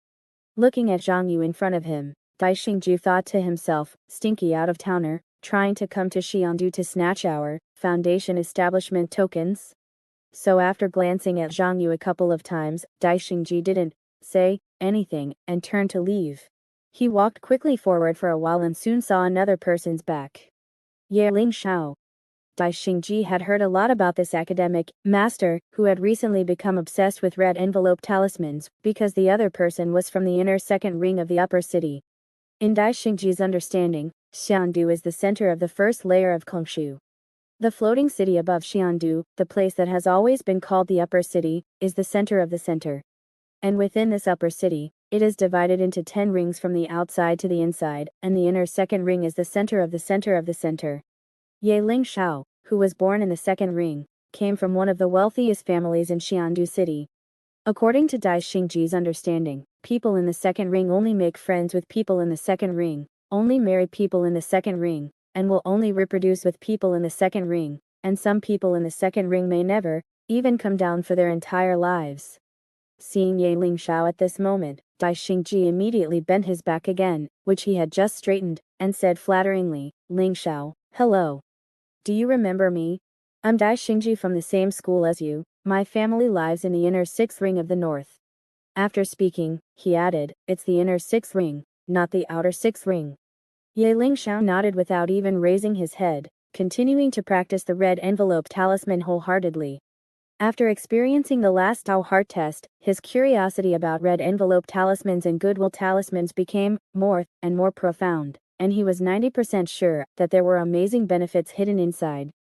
Speaker 1: Looking at Zhang Yu in front of him, Dai Xingji thought to himself, stinky out-of-towner, trying to come to Xiongdu to snatch our foundation establishment tokens? So after glancing at Zhang Yu a couple of times, Dai Xingji didn't say anything and turned to leave. He walked quickly forward for a while and soon saw another person's back. Yeling Shao. Dai Xingji had heard a lot about this academic master, who had recently become obsessed with red envelope talismans, because the other person was from the inner second ring of the upper city. In Dai Xingji's understanding, Xiongdu is the center of the first layer of Kengshu. The floating city above Xiongdu, the place that has always been called the upper city, is the center of the center. And within this upper city, it is divided into 10 rings from the outside to the inside, and the inner second ring is the center of the center of the center. Yeling Shao, who was born in the second ring, came from one of the wealthiest families in Xiongdu city. According to Dai Xingji's understanding, people in the second ring only make friends with people in the second ring, only marry people in the second ring, and will only reproduce with people in the second ring, and some people in the second ring may never even come down for their entire lives. Seeing Yeling Shao at this moment, Dai Xingji immediately bent his back again, which he had just straightened, and said flatteringly, Ling Shao, hello. Do you remember me? I'm Dai Xingji from the same school as you, my family lives in the inner sixth ring of the north. After speaking, he added, it's the inner sixth ring, not the outer sixth ring. Yeling Shao nodded without even raising his head, continuing to practice the red envelope talisman wholeheartedly. After experiencing the last Tao heart test, his curiosity about red envelope talismans and goodwill talismans became more and more profound, and he was 90% sure that there were amazing benefits hidden inside.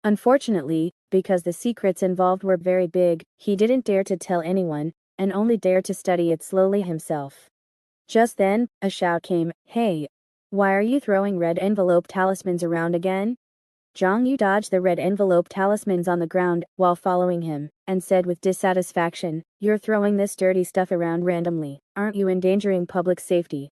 Speaker 1: Unfortunately, because the secrets involved were very big, he didn't dare to tell anyone, and only dared to study it slowly himself. Just then, a shout came, hey! Why are you throwing red envelope talismans around again? Zhang Yu dodged the red envelope talismans on the ground while following him, and said with dissatisfaction, you're throwing this dirty stuff around randomly, aren't you endangering public safety?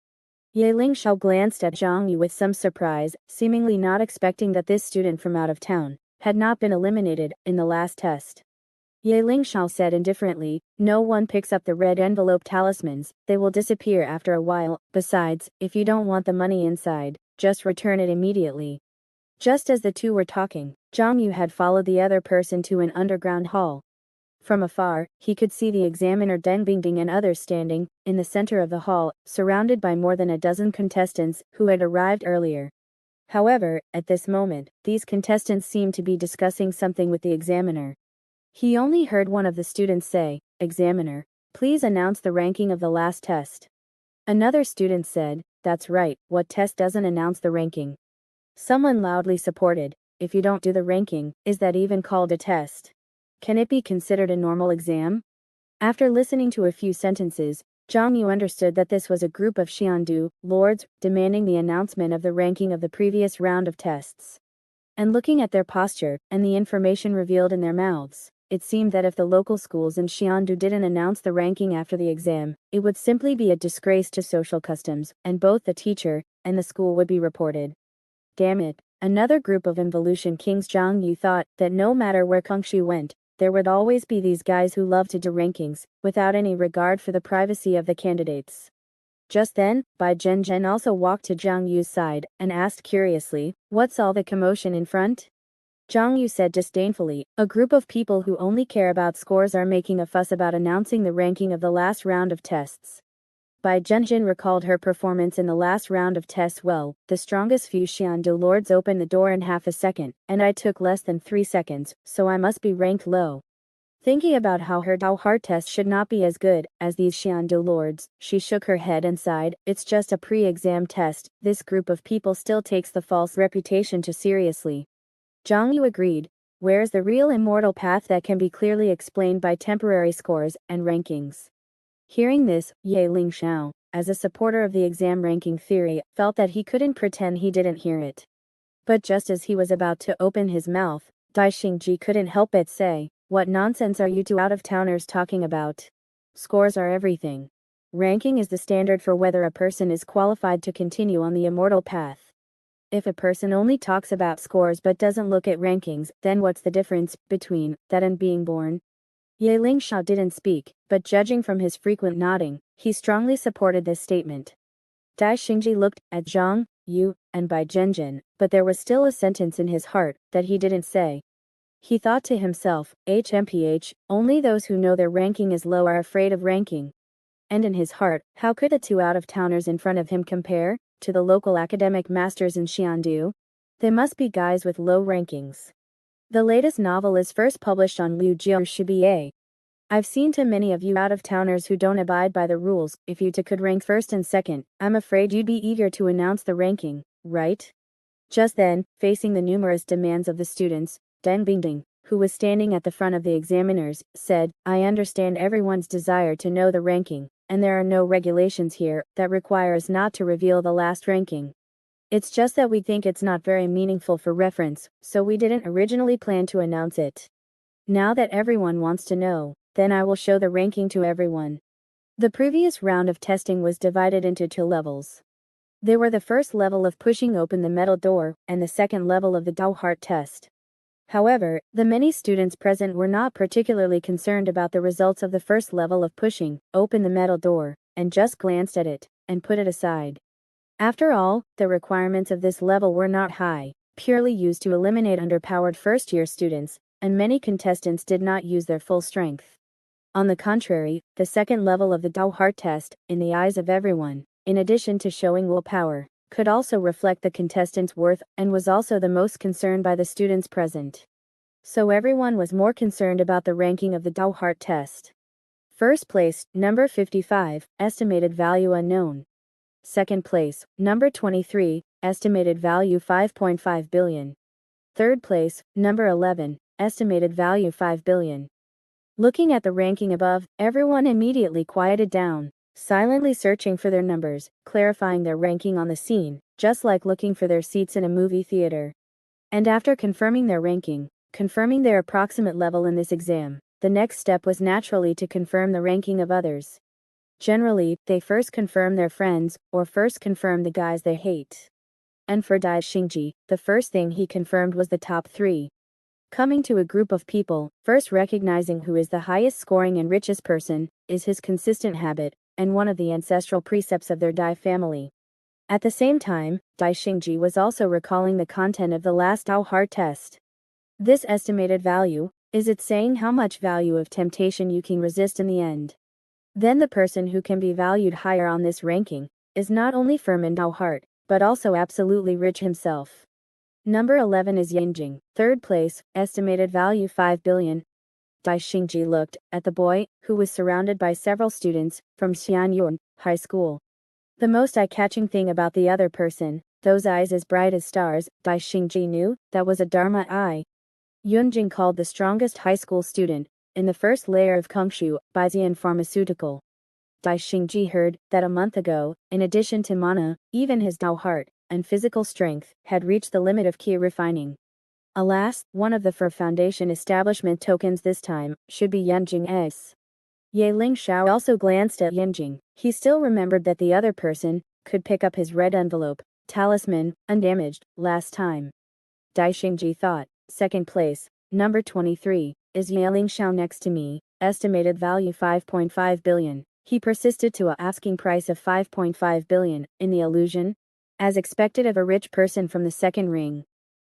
Speaker 1: Yeling Shao glanced at Zhang Yu with some surprise, seemingly not expecting that this student from out of town had not been eliminated in the last test. Yeling Shao said indifferently, no one picks up the red envelope talismans, they will disappear after a while, besides, if you don't want the money inside, just return it immediately. Just as the two were talking, Zhang Yu had followed the other person to an underground hall. From afar, he could see the examiner Deng Bingding and others standing in the center of the hall, surrounded by more than a dozen contestants who had arrived earlier. However, at this moment, these contestants seemed to be discussing something with the examiner. He only heard one of the students say, Examiner, please announce the ranking of the last test. Another student said, that's right, what test doesn't announce the ranking? Someone loudly supported, if you don't do the ranking, is that even called a test? Can it be considered a normal exam? After listening to a few sentences, Zhang Yu understood that this was a group of Xiongdu lords demanding the announcement of the ranking of the previous round of tests. And looking at their posture and the information revealed in their mouths, it seemed that if the local schools in Xiongdu didn't announce the ranking after the exam, it would simply be a disgrace to social customs, and both the teacher and the school would be reported. Damn it, another group of involution kings. Zhang Yu thought that no matter where Kengshu went, there would always be these guys who loved to do rankings, without any regard for the privacy of the candidates. Just then, Bai Zhenzhen also walked to Zhang Yu's side, and asked curiously, what's all the commotion in front? Zhang Yu said disdainfully, a group of people who only care about scores are making a fuss about announcing the ranking of the last round of tests. Bai Zhenjin recalled her performance in the last round of tests well, the strongest few Xiongdu lords opened the door in half a second, and I took less than 3 seconds, so I must be ranked low. Thinking about how her Dao heart test should not be as good as these Xiandu lords, she shook her head and sighed. It's just a pre-exam test. This group of people still takes the false reputation too seriously. Zhang Yu agreed. Where's the real immortal path that can be clearly explained by temporary scores and rankings? Hearing this, Ye Lingxiao, as a supporter of the exam ranking theory, felt that he couldn't pretend he didn't hear it. But just as he was about to open his mouth, Dai Xingji couldn't help but say, "What nonsense are you two out-of-towners talking about? Scores are everything. Ranking is the standard for whether a person is qualified to continue on the immortal path. If a person only talks about scores but doesn't look at rankings, then what's the difference between that and being born?" Ye Lingxiao didn't speak, but judging from his frequent nodding, he strongly supported this statement. Dai Xingji looked at Zhang Yu and Bai Zhenjin, but there was still a sentence in his heart that he didn't say. He thought to himself, HMPH, only those who know their ranking is low are afraid of ranking. And in his heart, how could the two out-of-towners in front of him compare to the local academic masters in Xiandu? They must be guys with low rankings. The latest novel is first published on Liu Jiao Shibiye. I've seen too many of you out-of-towners who don't abide by the rules. If you two could rank first and second, I'm afraid you'd be eager to announce the ranking, right? Just then, facing the numerous demands of the students, Deng Bingding, who was standing at the front of the examiners, said, "I understand everyone's desire to know the ranking, and there are no regulations here that require us not to reveal the last ranking. It's just that we think it's not very meaningful for reference, so we didn't originally plan to announce it. Now that everyone wants to know, then I will show the ranking to everyone." The previous round of testing was divided into two levels. They were the first level of pushing open the metal door, and the second level of the Dao heart test. However, the many students present were not particularly concerned about the results of the first level of pushing open the metal door, and just glanced at it, and put it aside. After all, the requirements of this level were not high, purely used to eliminate underpowered first-year students, and many contestants did not use their full strength. On the contrary, the second level of the Dao heart test, in the eyes of everyone, in addition to showing willpower, could also reflect the contestant's worth and was also the most concerned by the students present. So everyone was more concerned about the ranking of the Dao heart test. First place, number 55, estimated value unknown. Second place, number 23, estimated value 5.5 billion. Third place, number 11, estimated value 5 billion. Looking at the ranking above, everyone immediately quieted down, silently searching for their numbers, clarifying their ranking on the scene, just like looking for their seats in a movie theater. And after confirming their ranking, confirming their approximate level in this exam, the next step was naturally to confirm the ranking of others. Generally, they first confirm their friends, or first confirm the guys they hate. And for Dai Xingji, the first thing he confirmed was the top 3. Coming to a group of people, first recognizing who is the highest scoring and richest person, is his consistent habit, and one of the ancestral precepts of their Dai family. At the same time, Dai Xingji was also recalling the content of the last Dao heart test. This estimated value, is it saying how much value of temptation you can resist in the end? Then the person who can be valued higher on this ranking, is not only firm in Dao heart, but also absolutely rich himself. Number 11 is Yanjing, third place, estimated value 5 billion. Dai Xingji looked at the boy, who was surrounded by several students from Xianyuan High School. The most eye-catching thing about the other person, those eyes as bright as stars, Dai Xingji knew, that was a Dharma eye. Yunjing called the strongest high school student, in the first layer of Kongshu, Baizian Pharmaceutical. Dai Xingji heard that a month ago, in addition to mana, even his Dao heart and physical strength had reached the limit of key refining. Alas, one of the Foundation establishment tokens this time should be Yanjing's. Ye Lingxiao also glanced at Yanjing. He still remembered that the other person could pick up his red envelope, talisman, undamaged, last time. Dai Xingji thought, second place, number 23, is Ye Lingxiao next to me, estimated value 5.5 billion. He persisted to a asking price of 5.5 billion, in the illusion, as expected of a rich person from the second ring.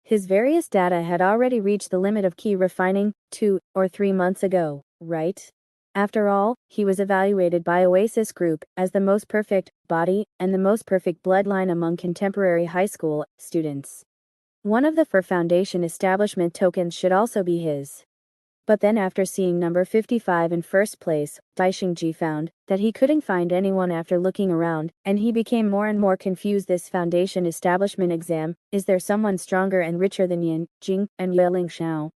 Speaker 1: His various data had already reached the limit of key refining 2 or 3 months ago, right? After all, he was evaluated by Oasis Group as the most perfect body and the most perfect bloodline among contemporary high school students. One of the Foundation establishment tokens should also be his. But then after seeing number 55 in first place, Daishingji found that he couldn't find anyone after looking around, and he became more and more confused. This foundation establishment exam, is there someone stronger and richer than Yin, Jing, and Yeling Xiao?